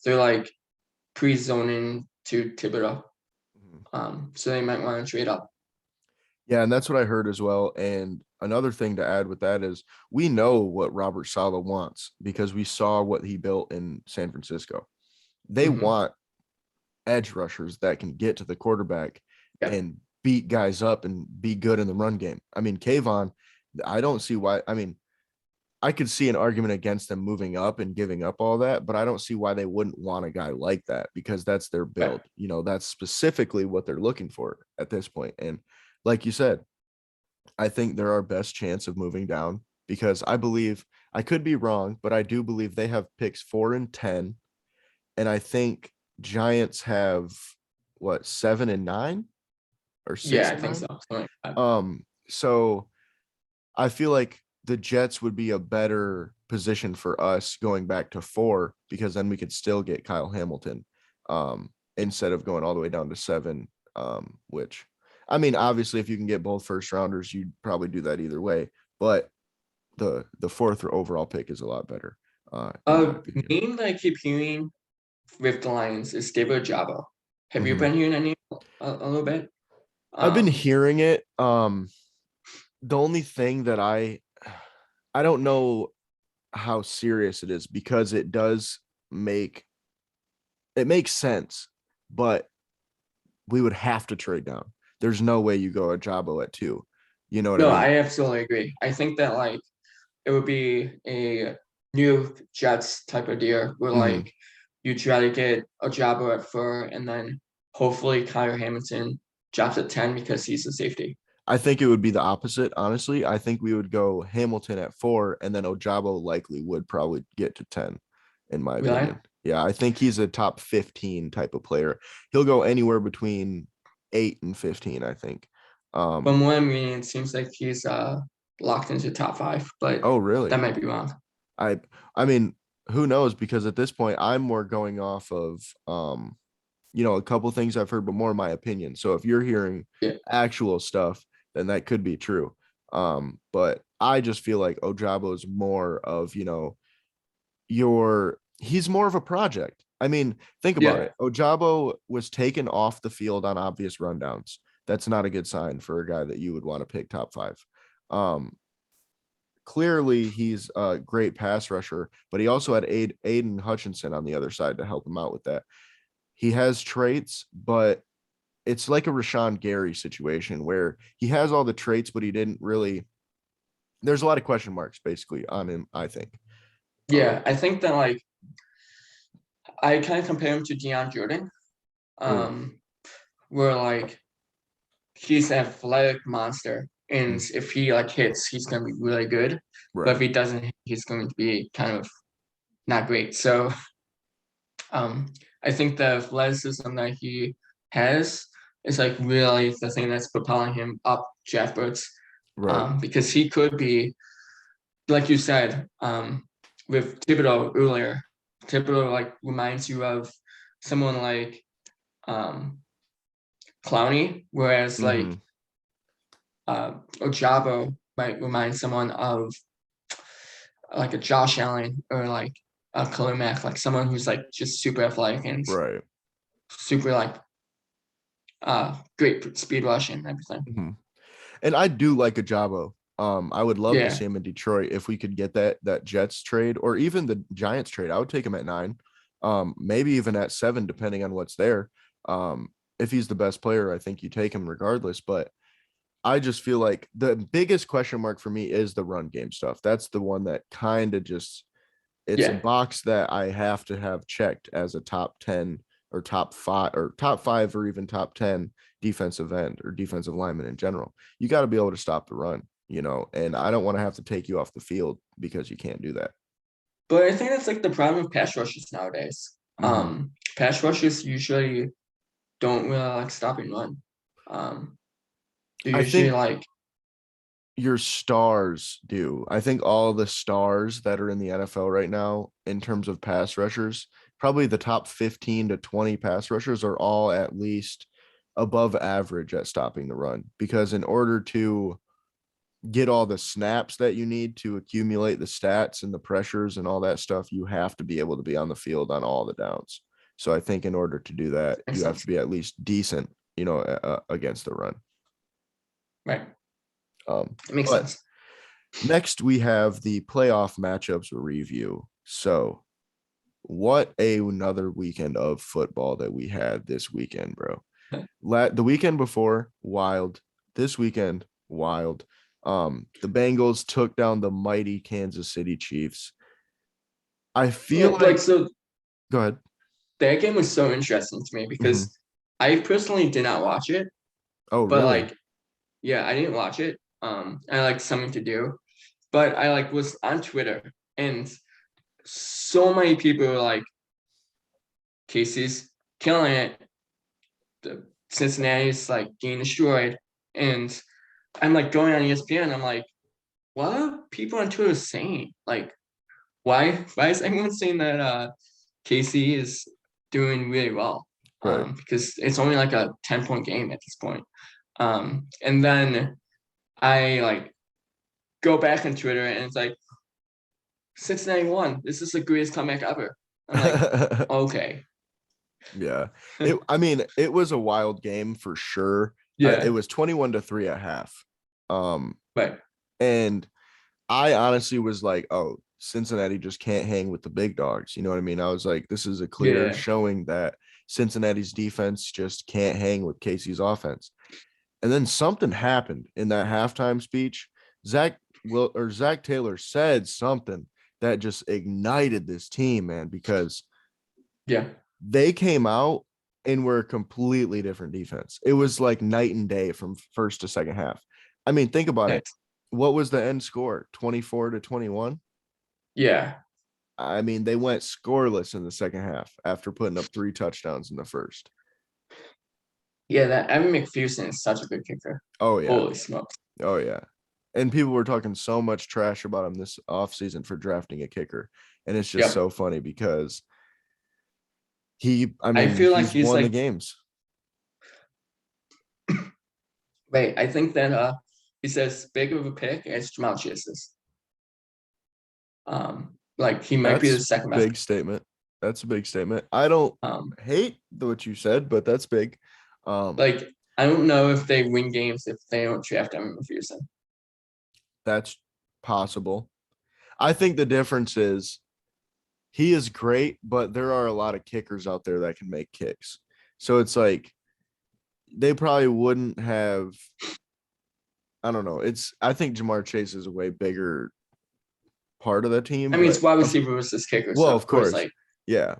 [SPEAKER 2] they're like pre-zoning to Thibodeau.
[SPEAKER 1] Mhm.
[SPEAKER 2] So they might want to trade up.
[SPEAKER 1] Yeah, and that's what I heard as well. And another thing to add with that is we know what Robert Saleh wants because we saw what he built in San Francisco. They
[SPEAKER 2] Hmm.
[SPEAKER 1] want edge rushers that can get to the quarterback
[SPEAKER 2] Yeah.
[SPEAKER 1] and beat guys up and be good in the run game. I mean, Kayvon, I don't see why. I mean, I could see an argument against them moving up and giving up all that, but I don't see why they wouldn't want a guy like that because that's their
[SPEAKER 2] Right.
[SPEAKER 1] build. That's specifically what they're looking for at this point. And like you said, I think they're our best chance of moving down because I believe I could be wrong, but I do believe they have picks 4 and 10. And I think Giants have what 7 and 9 or
[SPEAKER 2] Yeah,
[SPEAKER 1] 6
[SPEAKER 2] I
[SPEAKER 1] and
[SPEAKER 2] think so.
[SPEAKER 1] 9.
[SPEAKER 2] Something like that.
[SPEAKER 1] So I feel like the Jets would be a better position for us going back to 4 because then we could still get Kyle Hamilton instead of going all the way down to 7. Which I mean, obviously, if you can get both first rounders, you'd probably do that either way. But the 4th overall pick is a lot better, in my opinion.
[SPEAKER 2] Name that I keep hearing with the Lions is David Jabo. Have you
[SPEAKER 1] Mhm.
[SPEAKER 2] been hearing any a little bit?
[SPEAKER 1] I've been
[SPEAKER 2] Um,
[SPEAKER 1] hearing it. The only thing that I don't know how serious it is because make it makes sense, but we would have to trade down. There's no way you go a Jabo at 2. You know what I
[SPEAKER 2] no,
[SPEAKER 1] mean?
[SPEAKER 2] I absolutely agree. I think that like it would be a new Jets type of deal where
[SPEAKER 1] Mhm.
[SPEAKER 2] like you try to get a Jabo at 4 and then hopefully Kyle Hamilton drops at 10 because he's a safety.
[SPEAKER 1] I think it would be the opposite, honestly. I think we would go Hamilton at 4, and then Ojabo likely would probably get to 10, in my
[SPEAKER 2] Really?
[SPEAKER 1] opinion. Yeah, I think he's a top 15 type of player. He'll go anywhere between 8 and 15, I think.
[SPEAKER 2] From
[SPEAKER 1] Um,
[SPEAKER 2] what I'm reading, it seems like he's locked into top 5, but
[SPEAKER 1] oh,
[SPEAKER 2] that
[SPEAKER 1] really?
[SPEAKER 2] might be wrong.
[SPEAKER 1] I I mean, who knows? Because at this point, I'm more going off of a couple things I've heard, but more my opinion. So if you're hearing
[SPEAKER 2] Yeah.
[SPEAKER 1] actual stuff, then that could be true. But I just feel like Ojabo is more of, he's more of a project. I mean, think about
[SPEAKER 2] Yeah.
[SPEAKER 1] it. Ojabo was taken off the field on obvious rundowns. That's not a good sign for a guy that you would want to pick top 5. Um, Clearly he's a great pass rusher, but he also had Aiden Hutchinson on the other side to help him out with that. He has traits, but it's like a Rashawn Gary situation where he has all the traits, but he didn't really. There's a lot of question marks basically on him, I think.
[SPEAKER 2] Yeah. I think that like I kind of compare him to Deion Jordan.
[SPEAKER 1] Mm,
[SPEAKER 2] Um, where like he's an athletic monster. And
[SPEAKER 1] mm,
[SPEAKER 2] if he like hits, he's gonna be really good. But if
[SPEAKER 1] right.
[SPEAKER 2] he doesn't hit, he's going to be kind of not great. So um I think the athleticism that he has is like really the thing that's propelling him up draft boards.
[SPEAKER 1] Right.
[SPEAKER 2] Because he could be, like you said, with Thibodeau earlier, typical like reminds you of someone like Clowney, whereas
[SPEAKER 1] Mhm.
[SPEAKER 2] like Ojabo might remind someone of like a Josh Allen or like a Khalil Mack, like someone who's like just super athletic and
[SPEAKER 1] Right.
[SPEAKER 2] super like great speed rush and everything.
[SPEAKER 1] Mhm. And I do like Ajabo. I would love to
[SPEAKER 2] Yeah,
[SPEAKER 1] see him in Detroit if we could get that Jets trade or even the Giants trade. I would take him at 9, maybe even at 7, depending on what's there. If he's the best player, I think you take him regardless. But I just feel like the biggest question mark for me is the run game stuff. That's the one that kind of just it's a
[SPEAKER 2] yeah,
[SPEAKER 1] box that I have to have checked as a top 10 or top 5 or even top 10 defensive end or defensive lineman in general. You got to be able to stop the run, and I don't want to have to take you off the field because you can't do that.
[SPEAKER 2] but I think that's like the problem with pass rushes nowadays.
[SPEAKER 1] Mm-hmm.
[SPEAKER 2] Pass rushes usually don't really like stop and run. They're
[SPEAKER 1] I
[SPEAKER 2] usually
[SPEAKER 1] think
[SPEAKER 2] like
[SPEAKER 1] your stars do. I think all the stars that are in the NFL right now, in terms of pass rushers, probably the top 15 to 20 pass rushers are all at least above average at stopping the run. Because in order to get all the snaps that you need to accumulate the stats and the pressures and all that stuff, you have to be able to be on the field on all the downs. So I think in order to do that,
[SPEAKER 2] makes
[SPEAKER 1] you have to
[SPEAKER 2] sense,
[SPEAKER 1] be at least decent, against the run.
[SPEAKER 2] right?
[SPEAKER 1] Um,
[SPEAKER 2] It makes
[SPEAKER 1] but
[SPEAKER 2] sense.
[SPEAKER 1] next, we have the playoff matchups review. So, what another weekend of football that we had this weekend, bro. The weekend before, wild. This weekend, wild. The Bengals took down the mighty Kansas City Chiefs. I feel
[SPEAKER 2] Like
[SPEAKER 1] like,
[SPEAKER 2] so,
[SPEAKER 1] go ahead.
[SPEAKER 2] that game was so interesting to me
[SPEAKER 1] Mhm.
[SPEAKER 2] because I personally did not watch it,
[SPEAKER 1] Oh,
[SPEAKER 2] but
[SPEAKER 1] really?
[SPEAKER 2] like, yeah, I didn't watch it. I like something to do, but I like was on Twitter and so many people were like, Casey's killing it. The Cincinnati's like getting destroyed, and I'm like going on ESPN. I'm like, what are people on Twitter saying? Like, why is everyone saying that KC is doing really well?
[SPEAKER 1] Right.
[SPEAKER 2] Because it's only like a 10-point game at this point. And then I like go back on Twitter and it's like Cincinnati won. This is the greatest comeback ever. I'm like, okay.
[SPEAKER 1] Yeah. It was a wild game for sure. It
[SPEAKER 2] Yeah,
[SPEAKER 1] was 21-3 at half. Um,
[SPEAKER 2] but
[SPEAKER 1] and I honestly was like, oh, Cincinnati just can't hang with the big dogs. You know what I mean? I was like, this is a clear
[SPEAKER 2] yeah.
[SPEAKER 1] showing that Cincinnati's defense just can't hang with Casey's offense. And then something happened in that halftime speech. Zach Taylor said something that just ignited this team, man, because
[SPEAKER 2] Yeah.
[SPEAKER 1] they came out and were a completely different defense. It was like night and day from first to second half. I mean, think about it.
[SPEAKER 2] Nice.
[SPEAKER 1] What was the end score? 24-21.
[SPEAKER 2] Yeah.
[SPEAKER 1] I mean, they went scoreless in the second half after putting up 3 touchdowns in the first.
[SPEAKER 2] Yeah, that Evan McPherson is such a good kicker.
[SPEAKER 1] Oh yeah.
[SPEAKER 2] Holy smokes.
[SPEAKER 1] Oh yeah. And people were talking so much trash about him this offseason for drafting a kicker. And it's just
[SPEAKER 2] Yep.
[SPEAKER 1] so funny because
[SPEAKER 2] I feel like
[SPEAKER 1] he's
[SPEAKER 2] he's
[SPEAKER 1] won the
[SPEAKER 2] like,
[SPEAKER 1] games.
[SPEAKER 2] wait, I think that he's as big of a pick as Jamal Chase's. Like he might be the
[SPEAKER 1] That's
[SPEAKER 2] second best.
[SPEAKER 1] big statement. That's a big statement. I don't hate what you said, but that's big.
[SPEAKER 2] Like I don't know if they win games if they don't draft Evan McPherson.
[SPEAKER 1] That's possible. I think the difference is he is great, but there are a lot of kickers out there that can make kicks. So it's like they probably wouldn't have. I don't know. I think Jamar Chase is a way bigger part of the team,
[SPEAKER 2] I mean,
[SPEAKER 1] but
[SPEAKER 2] it's wide receiver versus kicker, so
[SPEAKER 1] well,
[SPEAKER 2] of
[SPEAKER 1] of
[SPEAKER 2] course,
[SPEAKER 1] course,
[SPEAKER 2] like
[SPEAKER 1] yeah.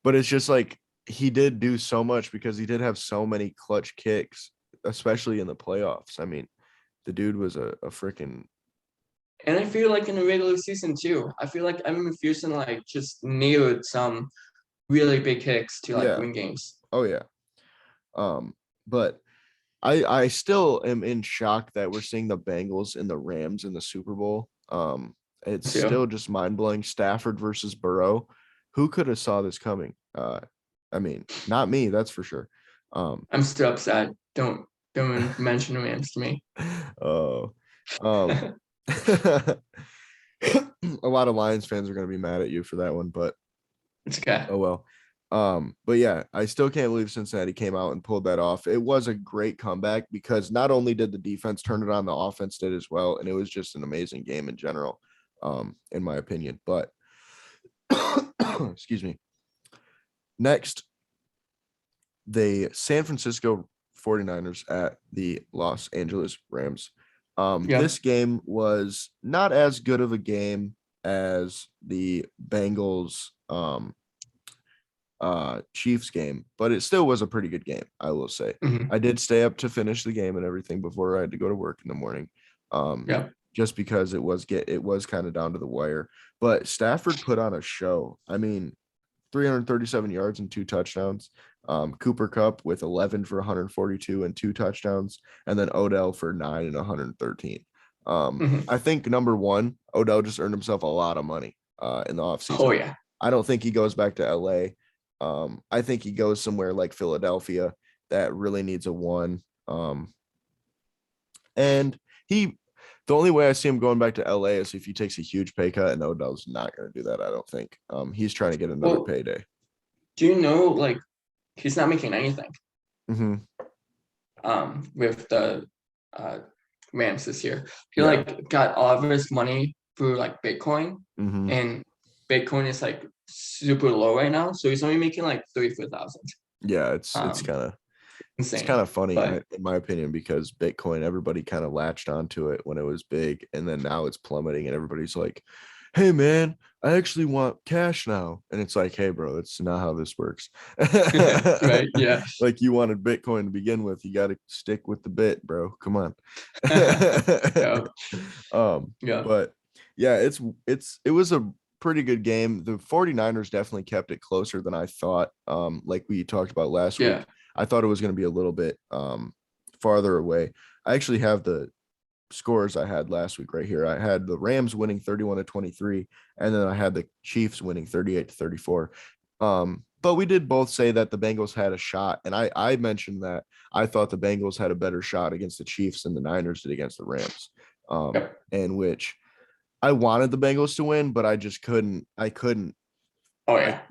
[SPEAKER 1] But it's just like he did do so much because he did have so many clutch kicks, especially in the playoffs. I mean, the dude was a freaking
[SPEAKER 2] and I feel like in the regular season too. I feel like Evan McPherson like just nailed some really big kicks to like
[SPEAKER 1] yeah.
[SPEAKER 2] win games.
[SPEAKER 1] Oh yeah. But I still am in shock that we're seeing the Bengals and the Rams in the Super Bowl. It's
[SPEAKER 2] Too.
[SPEAKER 1] still just mind blowing. Stafford versus Burrow. who could have saw this coming? I mean, not me, that's for sure.
[SPEAKER 2] I'm still upset. Don't mention the Rams to me.
[SPEAKER 1] Oh, a lot of Lions fans are going to be mad at you for that one, but
[SPEAKER 2] it's okay.
[SPEAKER 1] Oh well. But yeah, I still can't believe Cincinnati came out and pulled that off. It was a great comeback because not only did the defense turn it on, the offense did as well, and it was just an amazing game in general, in my opinion. But excuse me. Next, the San Francisco 49ers at the Los Angeles Rams. This game was not as good of a game as the Bengals Chiefs game, but it still was a pretty good game, I will say. I did stay up to finish the game and everything before I had to go to work in the morning. Just because it was kind of down to the wire. But Stafford put on a show. I mean, 337 yards and 2 touchdowns. Cooper Kupp with 11 for 142 and 2 touchdowns, and then Odell for 9 and 113. I think number one, Odell just earned himself a lot of money in the offseason.
[SPEAKER 2] Oh yeah.
[SPEAKER 1] I don't think he goes back to LA. I think he goes somewhere like Philadelphia that really needs a one. And the only way I see him going back to LA is if he takes a huge pay cut, and Odell's not going to do that. I don't think. He's trying to get another payday.
[SPEAKER 2] Do you know, like, he's not making anything. With the Rams this year, he like got all of his money through like Bitcoin, and Bitcoin is like super low right now, so he's only making like 34,000.
[SPEAKER 1] Yeah, it's kind of insane. It's kind of funny, in my opinion, because Bitcoin, everybody kind of latched onto it when it was big, and then now it's plummeting, and everybody's like, "Hey, man, I actually want cash now," and it's like, "Hey, bro, it's not how this works."
[SPEAKER 2] Right? Yeah.
[SPEAKER 1] Like, you wanted Bitcoin to begin with, you got to stick with the bit, bro. Come on. But yeah, it was a pretty good game. The 49ers definitely kept it closer than I thought. Like we talked about last week, I thought it was going to be a little bit farther away. I actually have the scores I had last week right here. I had the Rams winning 31-23, and then I had the Chiefs winning 38-34. But we did both say that the Bengals had a shot, and I mentioned that I thought the Bengals had a better shot against the Chiefs than the Niners did against the Rams. And which I wanted the Bengals to win, but I just couldn't. I couldn't.
[SPEAKER 2] Oh yeah.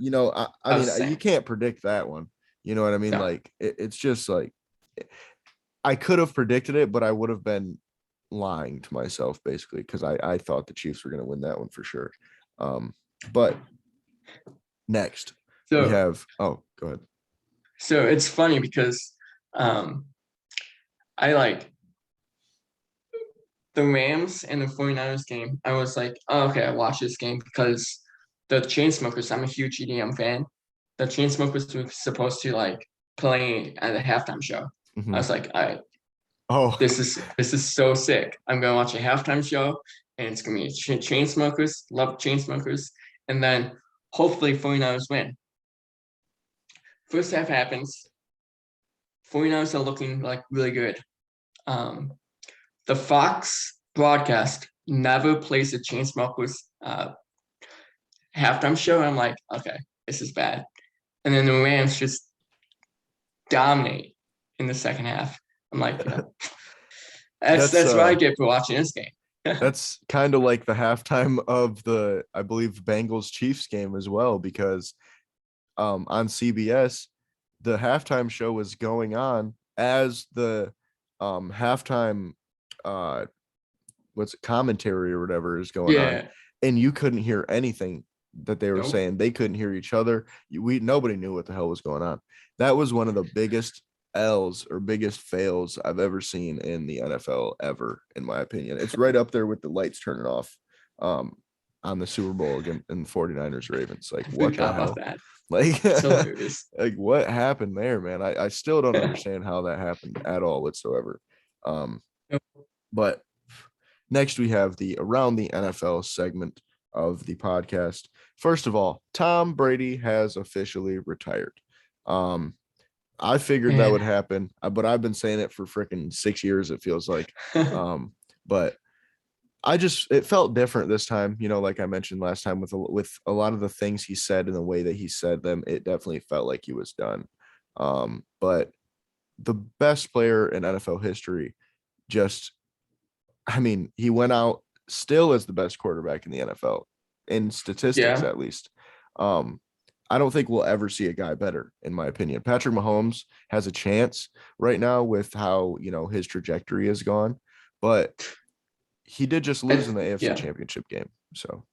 [SPEAKER 1] I mean, you can't predict that one. You know what I mean? No. Like it's just like I could have predicted it, but I would have been lying to myself basically because I thought the Chiefs were going to win that one for sure. But next we have. Oh, go ahead.
[SPEAKER 2] So it's funny because I like the Rams and the 49ers game. I was like, oh, okay, I watched this game because the Chainsmokers, I'm a huge EDM fan. The Chainsmokers were supposed to like play at a halftime show. I was like, all right, this is so sick. I'm gonna watch a halftime show, and it's gonna be Chainsmokers. Love Chainsmokers, and then hopefully 49ers win. First half happens. 49ers are looking like really good. The Fox broadcast never plays the Chainsmokers halftime show. And I'm like, okay, this is bad. And then the Rams just dominate in the second half. I'm like, that's what I get for watching this game.
[SPEAKER 1] That's kind of like the halftime of the, I believe, Bengals Chiefs game as well, because on CBS, the halftime show was going on as the halftime commentary or whatever is going on, and you couldn't hear anything that they were saying. They couldn't hear each other. Nobody knew what the hell was going on. That was one of the biggest L's or biggest fails I've ever seen in the NFL ever, in my opinion. It's right up there with the lights turning off on the Super Bowl again in 49ers Ravens. Like, what the hell? Like, like what happened there, man? I still don't understand how that happened at all whatsoever. But next we have the Around the NFL segment of the podcast. First of all, Tom Brady has officially retired. I figured that would happen, but I've been saying it for freaking 6 years, it feels like. But it felt different this time, like I mentioned last time with a lot of the things he said and the way that he said them, it definitely felt like he was done. But the best player in NFL history just, I mean, he went out still as the best quarterback in the NFL in statistics,
[SPEAKER 2] Yeah,
[SPEAKER 1] at least. Um, I don't think we'll ever see a guy better, in my opinion. Patrick Mahomes has a chance right now with how, his trajectory has gone, but he did just lose in the AFC
[SPEAKER 2] yeah.
[SPEAKER 1] Championship game. So,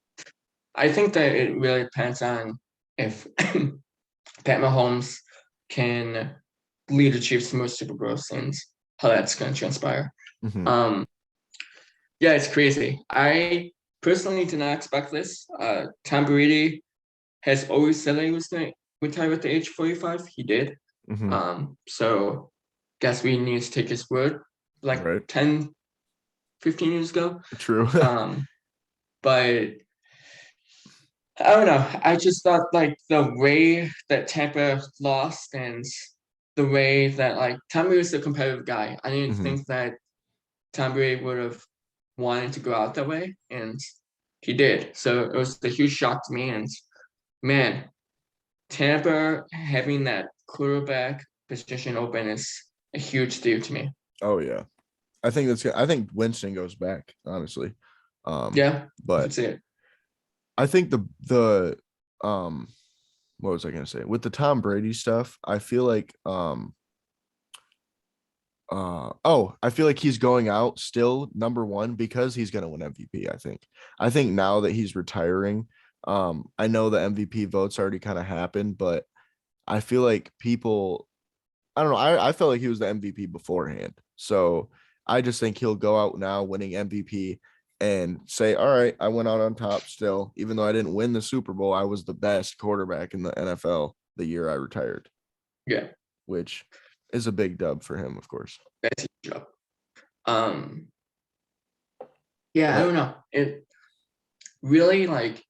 [SPEAKER 2] I think that it really depends on if Pat Mahomes can lead the Chiefs to more Super Bowls and how that's going to transpire.
[SPEAKER 1] mhm,
[SPEAKER 2] Um, yeah, it's crazy. I personally did not expect this. Tom Brady has always said that he was going to retire at the age of 45. He did.
[SPEAKER 1] mhm,
[SPEAKER 2] So guess we need to take his word like
[SPEAKER 1] right.
[SPEAKER 2] 10, 15 years ago.
[SPEAKER 1] True.
[SPEAKER 2] Um, but I don't know. I just thought like the way that Tampa lost and the way that like Tom Brady was a competitive guy. I didn't
[SPEAKER 1] Mhm.
[SPEAKER 2] think that Tom Brady would have wanted to go out that way, and he did. So it was a huge shock to me. And man, Tampa having that quarterback position open is a huge deal to me.
[SPEAKER 1] Oh yeah. I think Winston goes back, honestly.
[SPEAKER 2] Yeah, I
[SPEAKER 1] But
[SPEAKER 2] could see it.
[SPEAKER 1] I think the what was I gonna say? With the Tom Brady stuff, I feel like I feel like he's going out still number one because he's gonna win MVP. I think now that he's retiring, I know the MVP votes already kind of happened, but I feel like people, I don't know, I felt like he was the MVP beforehand. So I just think he'll go out now winning MVP and say, all right, I went out on top still, even though I didn't win the Super Bowl, I was the best quarterback in the NFL the year I retired,
[SPEAKER 2] Yeah,
[SPEAKER 1] which is a big dub for him, of course.
[SPEAKER 2] that's a huge job. Um, yeah, I
[SPEAKER 1] But
[SPEAKER 2] don't know. It really like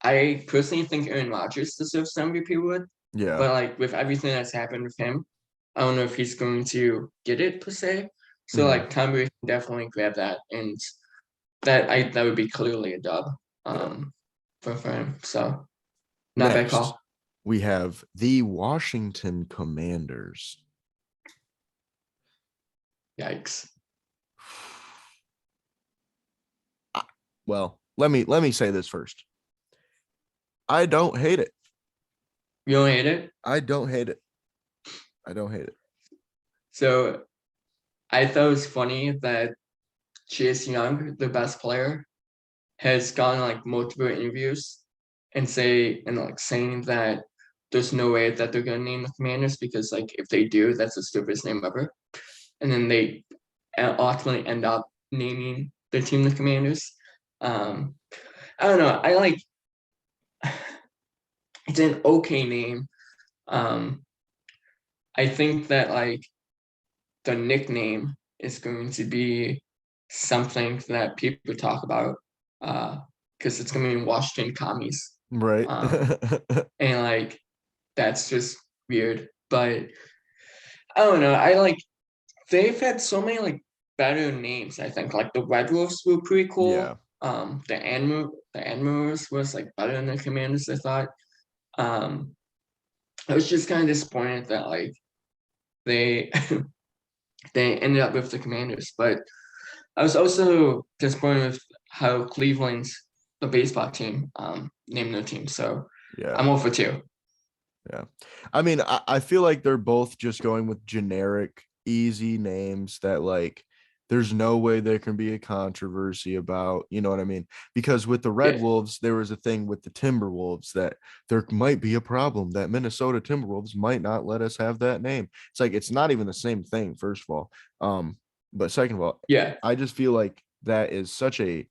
[SPEAKER 2] I personally think Aaron Rodgers deserves the MVP award,
[SPEAKER 1] yeah.
[SPEAKER 2] but like with everything that's happened with him, I don't know if he's going to get it per se. So
[SPEAKER 1] Mhm.
[SPEAKER 2] like Tom Brady can definitely grab that, and that would be clearly a dub
[SPEAKER 1] Yeah.
[SPEAKER 2] for him. So not bad
[SPEAKER 1] Next,
[SPEAKER 2] call.
[SPEAKER 1] we have the Washington Commanders.
[SPEAKER 2] Yikes.
[SPEAKER 1] Well, let me say this first. I don't hate it.
[SPEAKER 2] You don't hate it?
[SPEAKER 1] I don't hate it. I don't hate it.
[SPEAKER 2] So I thought it was funny that Chase Young, the best player, has gone on like multiple interviews and like saying that there's no way that they're gonna name the Commanders because like if they do, that's the stupidest name ever. And then they ultimately end up naming their team the Commanders. Um, I don't know. I like it's an okay name. Um, I think that like the nickname is going to be something that people talk about because it's going to be Washington Commies.
[SPEAKER 1] Right.
[SPEAKER 2] Um, and like that's just weird. But I don't know. I like they've had so many like better names. I think like the Red Wolves were pretty
[SPEAKER 1] Yeah.
[SPEAKER 2] cool. The Admirals was like better than the Commanders. I thought. Um, I was just kind of disappointed that like they they ended up with the Commanders, but I was also disappointed with how Cleveland's the baseball team named their team. So
[SPEAKER 1] Yeah.
[SPEAKER 2] I'm all for two.
[SPEAKER 1] Yeah. I mean, I feel like they're both just going with generic, easy names that like there's no way there can be a controversy about, you know what I mean? Because with the Red
[SPEAKER 2] Yeah,
[SPEAKER 1] Wolves, there was a thing with the Timberwolves that there might be a problem that Minnesota Timberwolves might not let us have that name. It's like it's not even the same thing, first of all. But second of all,
[SPEAKER 2] yeah,
[SPEAKER 1] I just feel like that is such a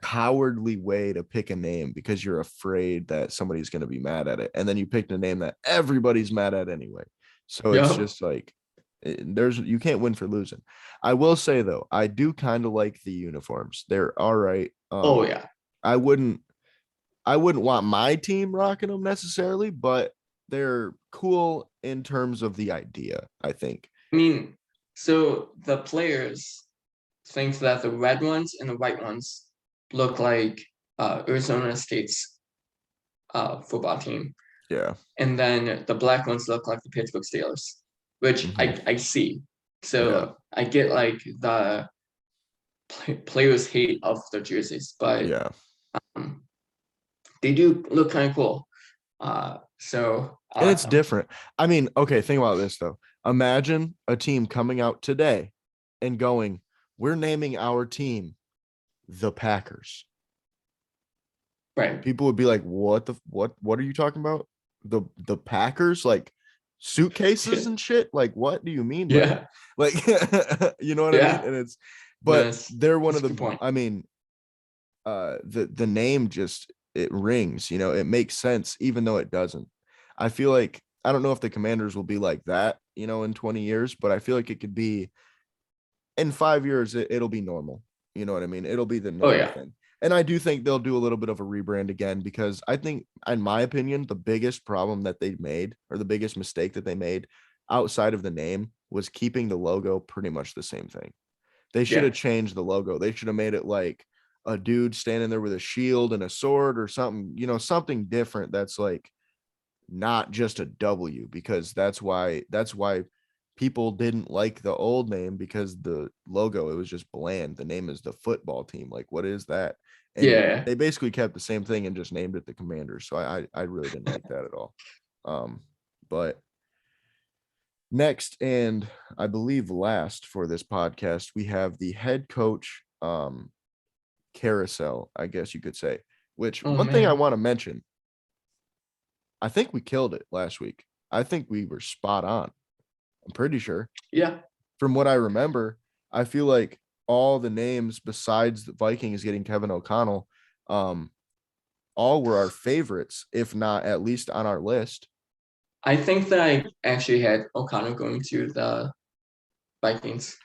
[SPEAKER 1] cowardly way to pick a name because you're afraid that somebody's going to be mad at it, and then you picked a name that everybody's mad at anyway. So it's
[SPEAKER 2] yep.
[SPEAKER 1] just like there's you can't win for losing. I will say though, I do kind of like the uniforms. They're all right.
[SPEAKER 2] Oh yeah.
[SPEAKER 1] I wouldn't want my team rocking them necessarily, but they're cool in terms of the idea, I think.
[SPEAKER 2] I mean, so the players think that the red ones and the white ones look like Arizona State's football team.
[SPEAKER 1] Yeah.
[SPEAKER 2] And then the black ones look like the Pittsburgh Steelers, which I see. So I get like the players' hate of the jerseys, but they do look kind of cool. So
[SPEAKER 1] and it's different. I mean, okay, think about this though. Imagine a team coming out today and going, "We're naming our team the Packers."
[SPEAKER 2] Right.
[SPEAKER 1] People would be like, "What are you talking about? The Packers, like suitcases and shit? Like, what do you mean by that? Like you know what I mean?" And it's, but they're one of the, I mean, the name just, it rings, you know, it makes sense even though it doesn't. I feel like, I don't know if the Commanders will be like that, you know, in 20 years, but I feel like it could be in 5 years, it'll be normal. You know what I mean? It'll be the normal thing. And I do think they'll do a little bit of a rebrand again, because I think, in my opinion, the biggest problem that they made, or the biggest mistake that they made outside of the name, was keeping the logo pretty much the same thing. They should have changed the logo. They should have made it like a dude standing there with a shield and a sword or something, you know, something different that's like not just a W, because that's why people didn't like the old name, because the logo, it was just bland. The name is the football team. Like, what is that? And they basically kept the same thing and just named it the Commanders. So I really didn't like that at all. But next, and I believe last for this podcast, we have the head coach carousel, I guess you could say, which one thing I want to mention, I think we killed it last week. I think we were spot on. I'm pretty sure.
[SPEAKER 2] Yeah.
[SPEAKER 1] From what I remember, I feel like all the names besides the Vikings getting Kevin O'Connell, all were our favorites, if not at least on our list.
[SPEAKER 2] I think that I actually had O'Connell going to the Vikings.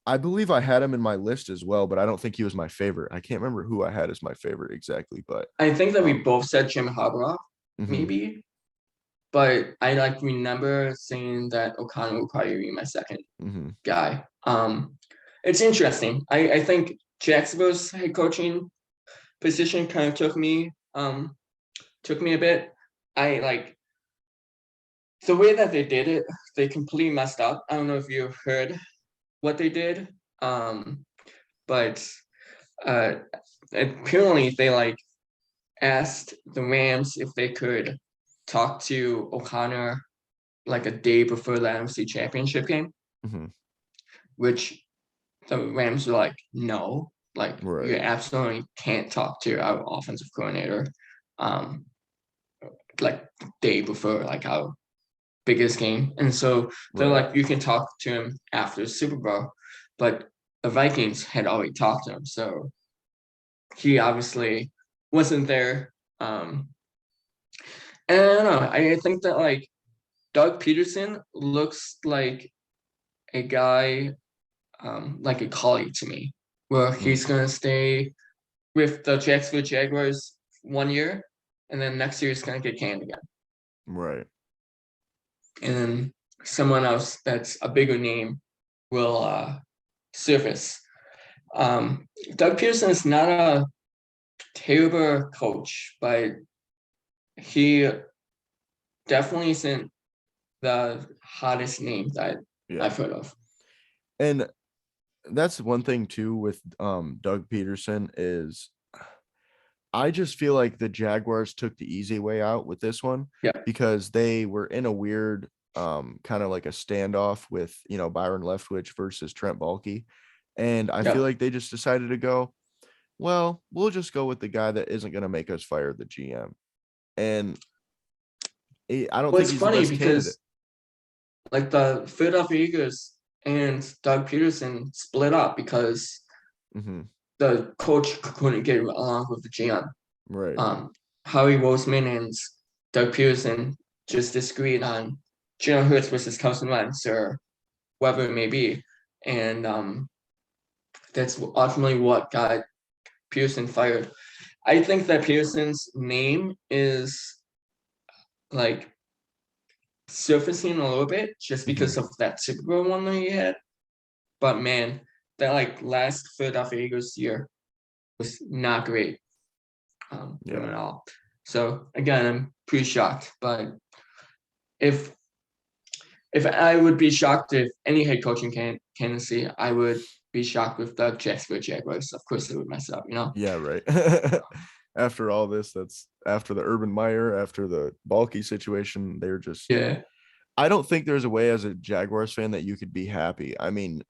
[SPEAKER 1] I believe I had him in my list as well, but I don't think he was my favorite. I can't remember who I had as my favorite exactly, but
[SPEAKER 2] I think that we both said Jim Harbaugh, maybe. But I like remember saying that O'Connell would probably be my second guy. It's interesting. I think Jacksonville's head coaching position kind of took me a bit. I like the way that they did it. They completely messed up. I don't know if you heard what they did, but apparently they like asked the Rams if they could talk to O'Connor like a day before the NFC Championship game, which the Rams were like, no, like you absolutely can't talk to our offensive coordinator like day before like our biggest game. And so they're like, you can talk to him after the Super Bowl, but the Vikings had already talked to him, so he obviously wasn't there. And I don't know, I think that like Doug Peterson looks like a guy, like a colleague to me, where he's gonna stay with the Jacksonville Jaguars 1 year, and then next year he's gonna get canned again.
[SPEAKER 1] Right.
[SPEAKER 2] And then someone else that's a bigger name will surface. Doug Peterson is not a terrible coach, but he definitely isn't the hottest name that I've heard of.
[SPEAKER 1] And that's one thing too with Doug Peterson is, I just feel like the Jaguars took the easy way out with this one, because they were in a weird kind of like a standoff with, you know, Byron Leftwich versus Trent Baalke, and I feel like they just decided to go, well, we'll just go with the guy that isn't going to make us fire the GM. And I don't think he's funny, the best because candidate.
[SPEAKER 2] Like the Philadelphia Eagles and Doug Peterson split up because the coach couldn't get along with the GM.
[SPEAKER 1] Right.
[SPEAKER 2] Howie Roseman and Doug Peterson just disagreed on Jalen Hurts versus Carson Wentz or whatever it may be. And that's ultimately what got Peterson fired. I think that Peterson's name is like surfacing a little bit just because of that Super Bowl one that he had. But man, that like last Philadelphia Eagles year was not great for him at all. So again, I'm pretty shocked. But if I would be shocked if any head coaching candidacy, I would be shocked with the Jacksonville Jaguars. Of course, they would mess up, you know?
[SPEAKER 1] Yeah, right. After all this, that's after the Urban Meyer, after the Balky situation, they're just.
[SPEAKER 2] Yeah.
[SPEAKER 1] I don't think there's a way as a Jaguars fan that you could be happy. I mean,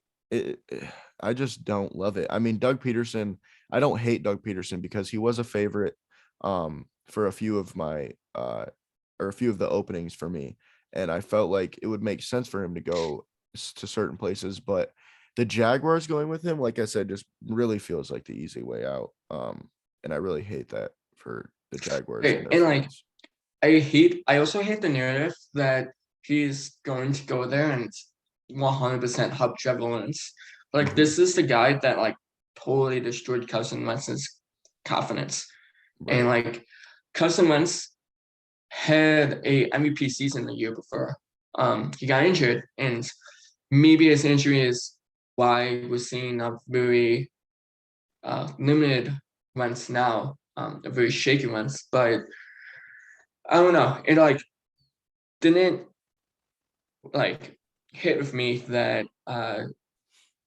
[SPEAKER 1] I just don't love it. I mean, Doug Peterson, I don't hate Doug Peterson because he was a favorite for a few of my or a few of the openings for me. And I felt like it would make sense for him to go to certain places, but the Jaguars going with him, like I said, just really feels like the easy way out. And I really hate that for the Jaguars and their fans.
[SPEAKER 2] I also hate the narrative that he's going to go there and 100% hub Trevor Lawrence. Like, this is the guy that like totally destroyed Carson Wentz's confidence.
[SPEAKER 1] Right.
[SPEAKER 2] And like Carson Wentz had a MVP season the year before. He got injured, and maybe his injury is why we're seeing a very limited Wentz now, a very shaky Wentz. But I don't know. It like didn't like hit with me that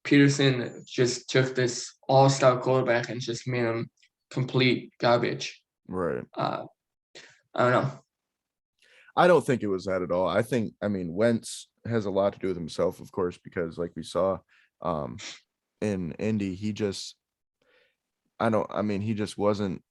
[SPEAKER 2] Peterson just took this all-star quarterback and just made him complete garbage.
[SPEAKER 1] Right.
[SPEAKER 2] I don't know.
[SPEAKER 1] I don't think it was that at all. I mean, Wentz has a lot to do with himself, of course, because like we saw in Indy, he just wasn't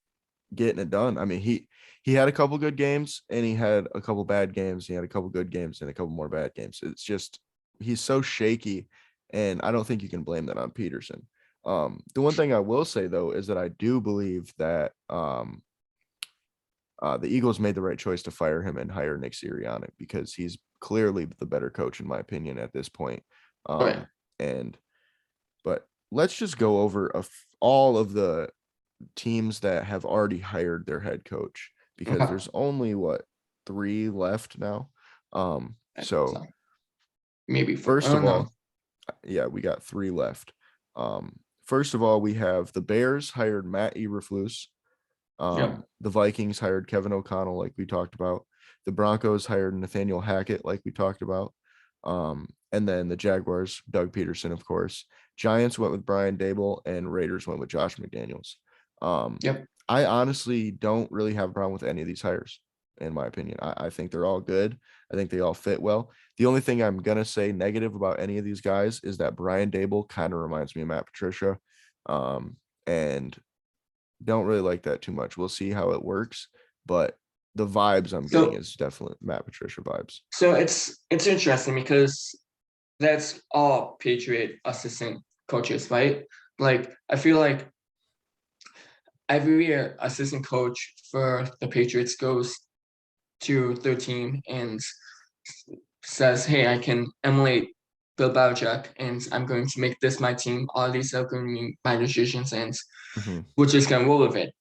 [SPEAKER 1] getting it done. I mean, he had a couple good games and he had a couple bad games. He had a couple good games and a couple more bad games. It's just he's so shaky, and I don't think you can blame that on Peterson. The one thing I will say though is that I do believe that the Eagles made the right choice to fire him and hire Nick Sirianni because he's clearly the better coach in my opinion at this point. But let's just go over all of the teams that have already hired their head coach because there's only 3 left now. So
[SPEAKER 2] maybe
[SPEAKER 1] first of all, we got 3 left. First of all, we have the Bears hired Matt Eberflus. The Vikings hired Kevin O'Connell, like we talked about. The Broncos hired Nathaniel Hackett, like we talked about. And then the Jaguars, Doug Peterson, of course. Giants went with Brian Daboll, and Raiders went with Josh McDaniels. I honestly don't really have a problem with any of these hires, in my opinion. I think they're all good. I think they all fit well. The only thing I'm going to say negative about any of these guys is that Brian Daboll kind of reminds me of Matt Patricia. And don't really like that too much. We'll see how it works, but the vibes I'm getting is definitely Matt Patricia vibes.
[SPEAKER 2] So it's interesting because that's all Patriot assistant coaches, right? Like I feel like every assistant coach for the Patriots goes to their team and says, "Hey, I can emulate Bill Belichick, and I'm going to make this my team. All these are going to be my decisions, and we're just going to roll with it."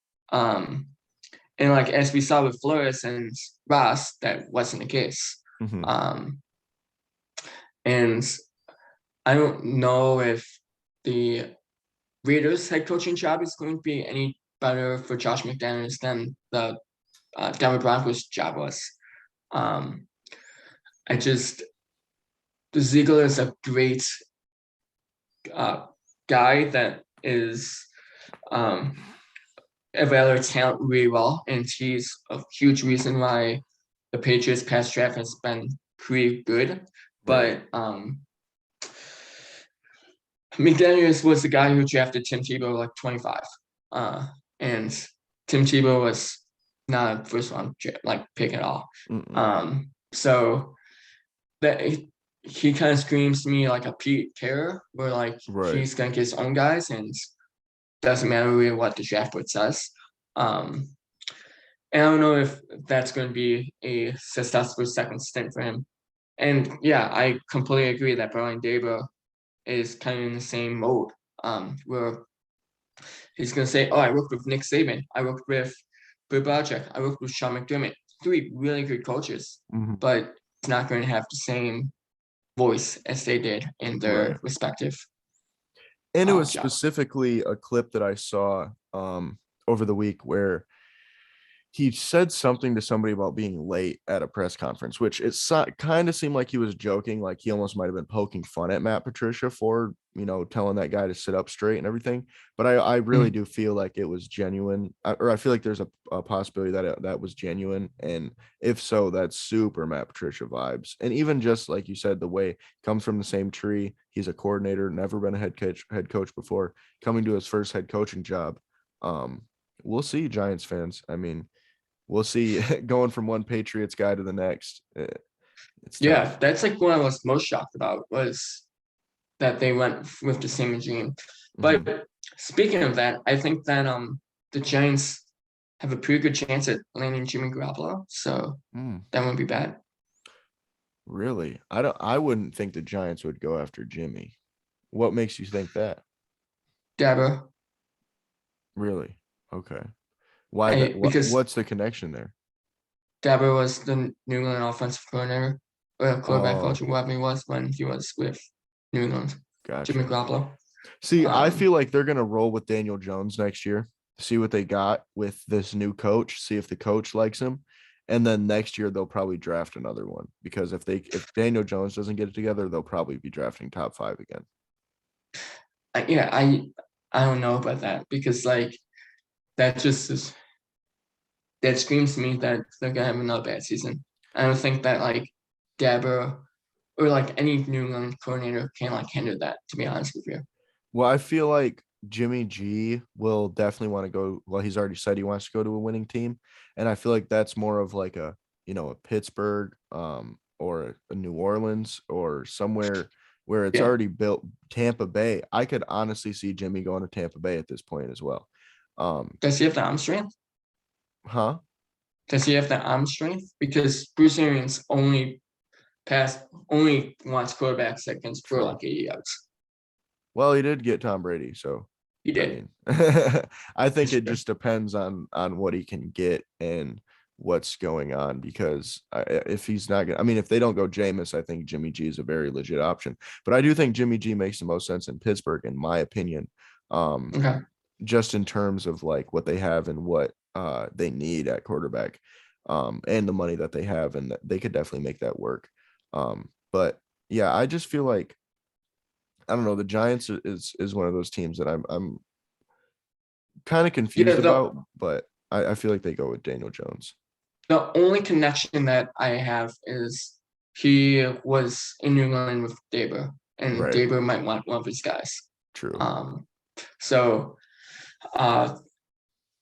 [SPEAKER 2] And like as we saw with Flores and Ross, that wasn't the case. And I don't know if the Raiders head coaching job is going to be any better for Josh McDaniels than the Denver Broncos job was. The Ziegler is a great guy that is evaluates talent really well, and he's a huge reason why the Patriots past draft has been pretty good. But McDaniels was the guy who drafted Tim Tebow like 25, and Tim Tebow was not a first round pick at all. So that he kind of screams to me like a Pete Carroll, where like he's gonna get his own guys and doesn't matter really what the draft board says. And I don't know if that's going to be a successful second stint for him. And yeah, I completely agree that Brian Daboll is kind of in the same mode, where he's going to say, "Oh, I worked with Nick Saban, I worked with Bill Belichick, I worked with Sean McDermott, 3 really good coaches," but it's not going to have the same voice as they did in their respective.
[SPEAKER 1] And it was
[SPEAKER 2] job.
[SPEAKER 1] specifically a clip that I saw over the week where he said something to somebody about being late at a press conference, which it kind of seemed like he was joking, like he almost might have been poking fun at Matt Patricia for, telling that guy to sit up straight and everything. But I really
[SPEAKER 2] Mhm.
[SPEAKER 1] do feel like it was genuine, or I feel like there's a possibility that that was genuine. And if so, that's super Matt Patricia vibes. And even just like you said, the way comes from the same tree. He's a coordinator, never been a head coach before, coming to his first head coaching job. We'll see, Giants fans. I mean, we'll see going from one Patriots guy to the next. It's tough.
[SPEAKER 2] Yeah, that's like what I was most shocked about was that they went with the same regime.
[SPEAKER 1] Mm-hmm.
[SPEAKER 2] But speaking of that, I think that the Giants have a pretty good chance at landing Jimmy Garoppolo, so that wouldn't be bad.
[SPEAKER 1] Really? I wouldn't think the Giants would go after Jimmy. What makes you think that?
[SPEAKER 2] Dabo,
[SPEAKER 1] Really? Okay. Why that
[SPEAKER 2] because
[SPEAKER 1] what's the connection there?
[SPEAKER 2] Dabo was the New England offensive coordinator or quarterback
[SPEAKER 1] Oh,
[SPEAKER 2] coach, or whatever he was when he was with New England. Jimmy
[SPEAKER 1] gotcha.
[SPEAKER 2] Garoppolo.
[SPEAKER 1] See, I
[SPEAKER 2] Um,
[SPEAKER 1] feel like they're gonna roll with Daniel Jones next year, see what they got with this new coach, see if the coach likes him. And then next year they'll probably draft another one because if Daniel Jones doesn't get it together, they'll probably be drafting top 5 again.
[SPEAKER 2] yeah, I don't know about that because like that just is that screams to me that they're gonna have another bad season. I don't think that like Dabo or like any New England coordinator can like handle that. To be honest with you,
[SPEAKER 1] Well, I feel like Jimmy G will definitely want to go. Well, he's already said he wants to go to a winning team, and I feel like that's more of like a Pittsburgh, or a New Orleans or somewhere where it's
[SPEAKER 2] yeah.
[SPEAKER 1] already built. Tampa Bay. I could honestly see Jimmy going to Tampa Bay at this point as well.
[SPEAKER 2] Does he have the arm strength?
[SPEAKER 1] Huh?
[SPEAKER 2] Does he have the arm strength? Because Bruce Arians only wants quarterbacks that can score
[SPEAKER 1] True.
[SPEAKER 2] like 80 yards.
[SPEAKER 1] Well, he did get Tom Brady, so
[SPEAKER 2] He
[SPEAKER 1] I
[SPEAKER 2] did.
[SPEAKER 1] mean, I think
[SPEAKER 2] That's
[SPEAKER 1] it
[SPEAKER 2] true.
[SPEAKER 1] just depends on what he can get and what's going on because if he's not gonna, I mean, if they don't go Jameis, I think Jimmy G is a very legit option. But I do think Jimmy G makes the most sense in Pittsburgh, in my opinion. Um,
[SPEAKER 2] Okay.
[SPEAKER 1] just in terms of like what they have and what they need at quarterback, and the money that they have, and they could definitely make that work. But yeah, I just feel like I don't know. The Giants is one of those teams that I'm kind of
[SPEAKER 2] Yeah,
[SPEAKER 1] confused
[SPEAKER 2] the
[SPEAKER 1] about, but I feel like they go with Daniel Jones.
[SPEAKER 2] the only connection that I have is he was in New England with Dabo, and
[SPEAKER 1] Right.
[SPEAKER 2] Dabo might want one of his guys.
[SPEAKER 1] True.
[SPEAKER 2] Um, so uh,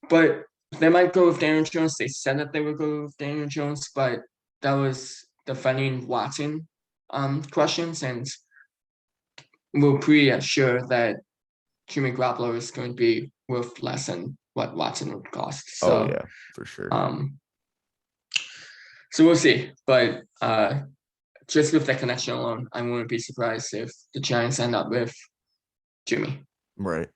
[SPEAKER 2] but they might go with Daniel Jones. They said that they would go with Daniel Jones, but that was defending Watson questions, and we're pretty sure that Jimmy Garoppolo is going to be worth less than what Watson would cost.
[SPEAKER 1] Oh
[SPEAKER 2] So
[SPEAKER 1] yeah, for sure.
[SPEAKER 2] um, so we'll see. But just with that connection alone, I wouldn't be surprised if the Giants end up with Jimmy.
[SPEAKER 1] Right.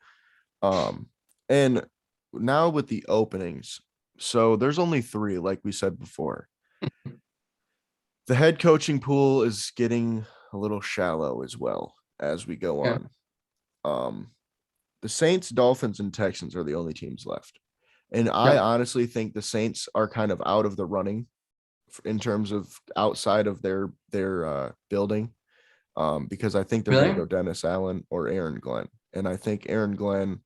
[SPEAKER 1] And now with the openings, so there's only 3, like we said before. The head coaching pool is getting a little shallow as well as we go
[SPEAKER 2] Yeah.
[SPEAKER 1] on. The Saints, Dolphins, and Texans are the only teams left. And I
[SPEAKER 2] Yep.
[SPEAKER 1] honestly think the Saints are kind of out of the running in terms of outside of their building, because I think they're going to
[SPEAKER 2] Really?
[SPEAKER 1] go Dennis Allen or Aaron Glenn. And I think Aaron Glenn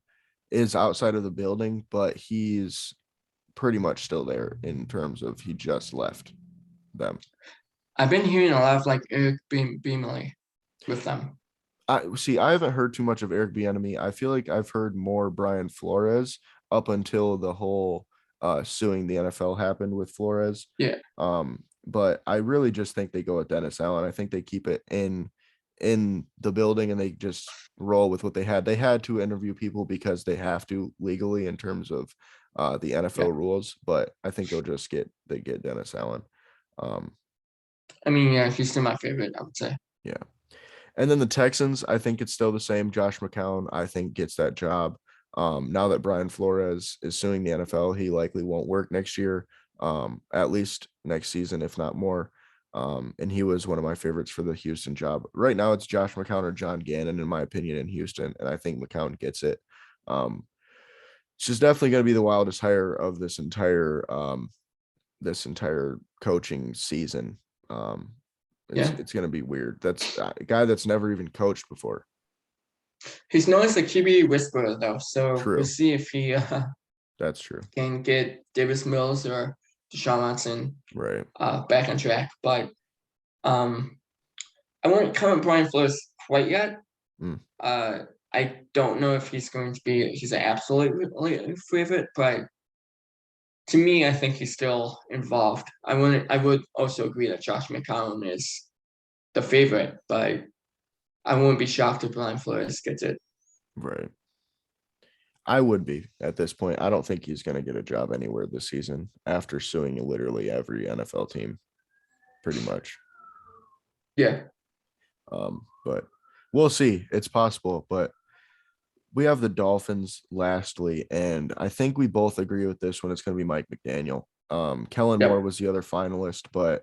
[SPEAKER 1] is outside of the building, but he's pretty much still there in terms of he just left them.
[SPEAKER 2] I've been hearing a lot of like Eric Beamerly with them.
[SPEAKER 1] I haven't heard too much of Eric Bieniemy. I feel like I've heard more Brian Flores up until the whole suing the NFL happened with Flores.
[SPEAKER 2] Yeah.
[SPEAKER 1] But I really just think they go with Dennis Allen. I think they keep it in the building and they just roll with what they had. They had to interview people because they have to legally in terms of the
[SPEAKER 2] Yeah.
[SPEAKER 1] NFL rules, but I think they get Dennis Allen.
[SPEAKER 2] I mean, yeah, he's still my favorite, I would say.
[SPEAKER 1] Yeah. And then the Texans, I think it's still the same. Josh McCown, I think, gets that job. Now that Brian Flores is suing the NFL, he likely won't work next year, at least next season, if not more. And he was one of my favorites for the Houston job. Right now, it's Josh McCown or John Gannon, in my opinion, in Houston, and I think McCown gets it. It's just definitely going to be the wildest hire of this entire coaching season.
[SPEAKER 2] Yeah,
[SPEAKER 1] It's going to be weird. That's a guy that's never even coached before.
[SPEAKER 2] he's known as the QB whisperer though, so we'll
[SPEAKER 1] True.
[SPEAKER 2] see if he
[SPEAKER 1] That's true.
[SPEAKER 2] can get Davis Mills or Deshaun Watson
[SPEAKER 1] Right.
[SPEAKER 2] back on track. But I won't count Brian Flores quite yet.
[SPEAKER 1] Mm.
[SPEAKER 2] I don't know if he's an absolute favorite, but to me, I think he's still involved. I would also agree that Josh McCown is the favorite, but I wouldn't be shocked if Brian Flores gets it.
[SPEAKER 1] Right. I would be at this point. I don't think he's going to get a job anywhere this season after suing literally every NFL team, pretty much.
[SPEAKER 2] Yeah.
[SPEAKER 1] But we'll see. It's possible. But we have the Dolphins lastly, and I think we both agree with this one. It's going to be Mike McDaniel. Kellen Moore was the other finalist, but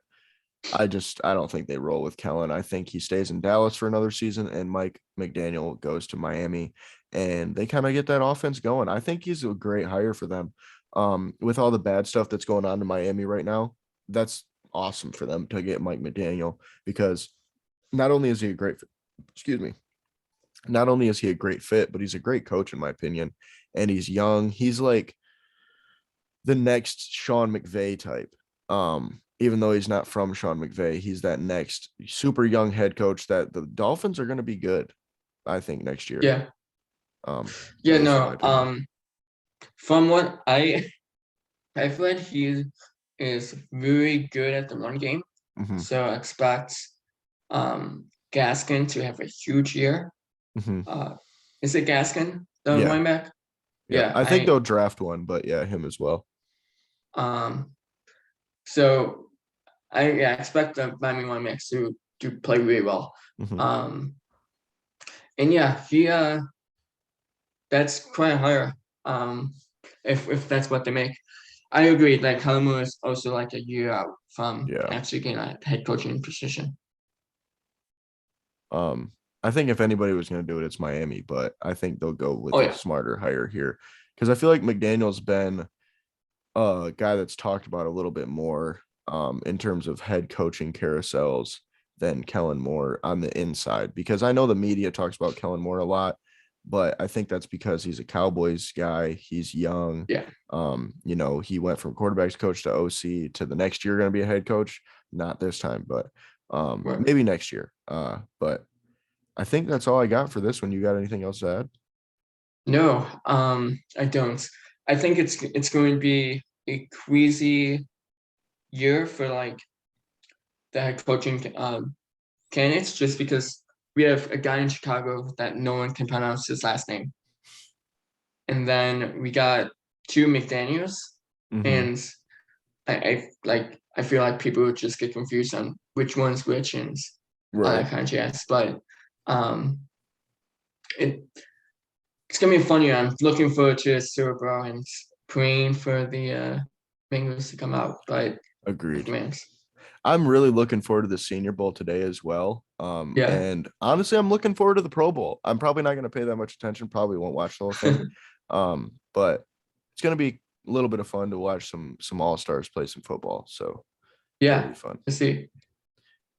[SPEAKER 1] I don't think they roll with Kellen. I think he stays in Dallas for another season, and Mike McDaniel goes to Miami, and they kind of get that offense going. I think he's a great hire for them. With all the bad stuff that's going on in Miami right now, that's awesome for them to get Mike McDaniel, because not only is he a great not only is he a great fit, but he's a great coach in my opinion, and he's young. He's like the next Sean McVay type. Even though he's not from Sean McVay, he's that next super young head coach that the Dolphins are going to be good, I think, next year.
[SPEAKER 2] Yeah.
[SPEAKER 1] Yeah, no.
[SPEAKER 2] From what I've read, he is very good at the run game.
[SPEAKER 1] Mm-hmm.
[SPEAKER 2] So I expect Gaskin to have a huge year.
[SPEAKER 1] Mm-hmm.
[SPEAKER 2] Is it Gaskin, the running back?
[SPEAKER 1] Yeah, I think they'll draft one, but yeah, him as well.
[SPEAKER 2] So I expect the Miami running backs to play really well.
[SPEAKER 1] Mm-hmm.
[SPEAKER 2] And yeah, he that's quite higher. If that's what they make. I agree. Like Kalamu is also like a year out from actually getting a head coaching position.
[SPEAKER 1] I think if anybody was going to do it, it's Miami, but I think they'll go with a smarter hire here, because I feel like McDaniel's been a guy that's talked about a little bit more in terms of head coaching carousels than Kellen Moore on the inside, because I know the media talks about Kellen Moore a lot, but I think that's because he's a Cowboys guy. He's young.
[SPEAKER 2] Yeah.
[SPEAKER 1] He went from quarterbacks coach to OC to the next year going to be a head coach. Not this time, but maybe next year. But I think that's all I got for this one. You got anything else to add?
[SPEAKER 2] No, I don't. I think it's going to be a crazy year for like the head coaching candidates, just because we have a guy in Chicago that no one can pronounce his last name, and then we got two McDaniels, and I feel like people would just get confused on which one's which and all that kind of jazz. But it's gonna be a fun year. I'm looking forward to a Super Bowl and praying for the Bengals to come out. But
[SPEAKER 1] agreed. I'm really looking forward to the Senior Bowl today as well. And honestly, I'm looking forward to the Pro Bowl. I'm probably not going to pay that much attention. Probably won't watch the whole thing. But it's going to be a little bit of fun to watch some All-Stars play some football. So
[SPEAKER 2] it'll
[SPEAKER 1] be fun.
[SPEAKER 2] Let's see.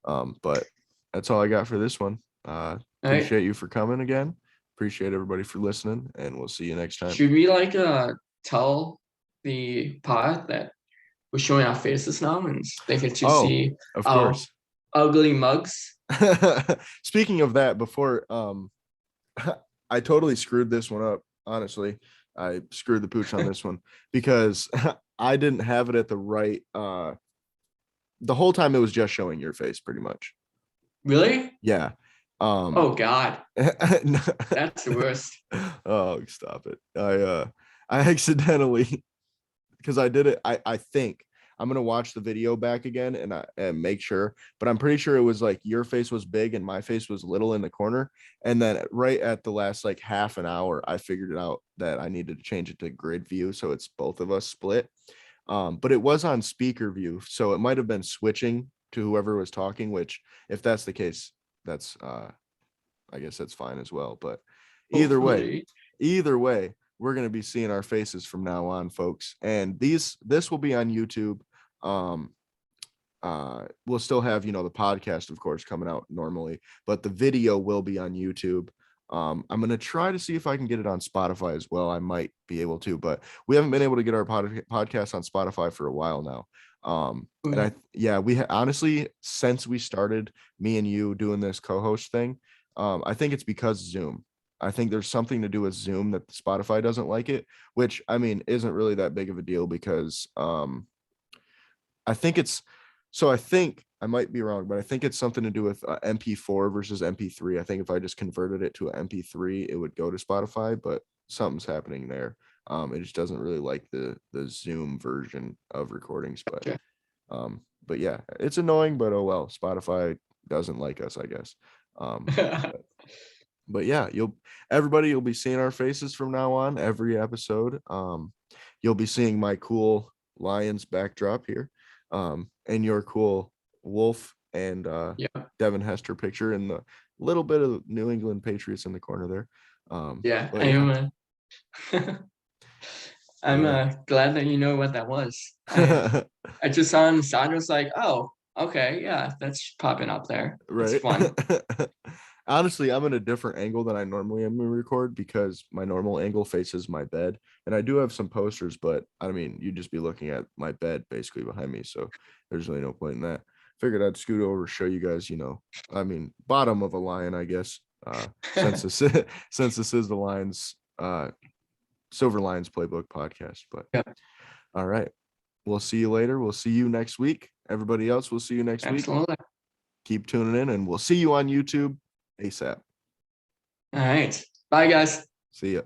[SPEAKER 1] But that's all I got for this one. Appreciate you for coming again. Appreciate everybody for listening, and we'll see you next time.
[SPEAKER 2] Should we tell the pod that we're showing our faces now and they get to see
[SPEAKER 1] of course
[SPEAKER 2] ugly mugs?
[SPEAKER 1] Speaking of that, before I totally screwed this one up. Honestly, I screwed the pooch on this one because I didn't have it at the right the whole time. It was just showing your face pretty much.
[SPEAKER 2] Really?
[SPEAKER 1] Yeah.
[SPEAKER 2] Oh God. That's the worst.
[SPEAKER 1] Oh, stop it. I accidentally, because I did it. I think I'm gonna watch the video back again and make sure, but I'm pretty sure it was like your face was big and my face was little in the corner. And then right at the last like half an hour, I figured it out that I needed to change it to grid view, so it's both of us split. But it was on speaker view, so it might have been switching to whoever was talking, which if that's the case, that's I guess that's fine as well. But either way, we're going to be seeing our faces from now on, folks. And this will be on YouTube. We'll still have, the podcast, of course, coming out normally, but the video will be on YouTube. I'm going to try to see if I can get it on Spotify as well. I might be able to, but we haven't been able to get our podcast on Spotify for a while now. And honestly, since we started, me and you doing this co-host thing, I think it's because Zoom. I think there's something to do with Zoom that Spotify doesn't like it, which I mean isn't really that big of a deal because I think I might be wrong, but I think it's something to do with MP4 versus MP3. I think if I just converted it to an MP3, it would go to Spotify, but something's happening there. It just doesn't really like the Zoom version of recordings, but yeah, it's annoying, but oh well, Spotify doesn't like us, I guess. But yeah, you'll be seeing our faces from now on every episode. You'll be seeing my cool Lions backdrop here, and your cool Wolf and Devin Hester picture, and the little bit of New England Patriots in the corner there.
[SPEAKER 2] I'm glad that you know what that was. I just saw on the side. I was like, oh, okay, yeah, that's popping up there. Right. It's fun.
[SPEAKER 1] Honestly, I'm in a different angle than I normally am to record because my normal angle faces my bed, and I do have some posters, but I mean, you'd just be looking at my bed basically behind me, so there's really no point in that. Figured I'd scoot over, show you guys, bottom of a lion, I guess, since this is the Lions, Silver Lions Playbook podcast. But all right, we'll see you later. We'll see you next week. Everybody else, we'll see you next week. Keep tuning in, and we'll see you on YouTube ASAP.
[SPEAKER 2] All right. Bye, guys.
[SPEAKER 1] See ya.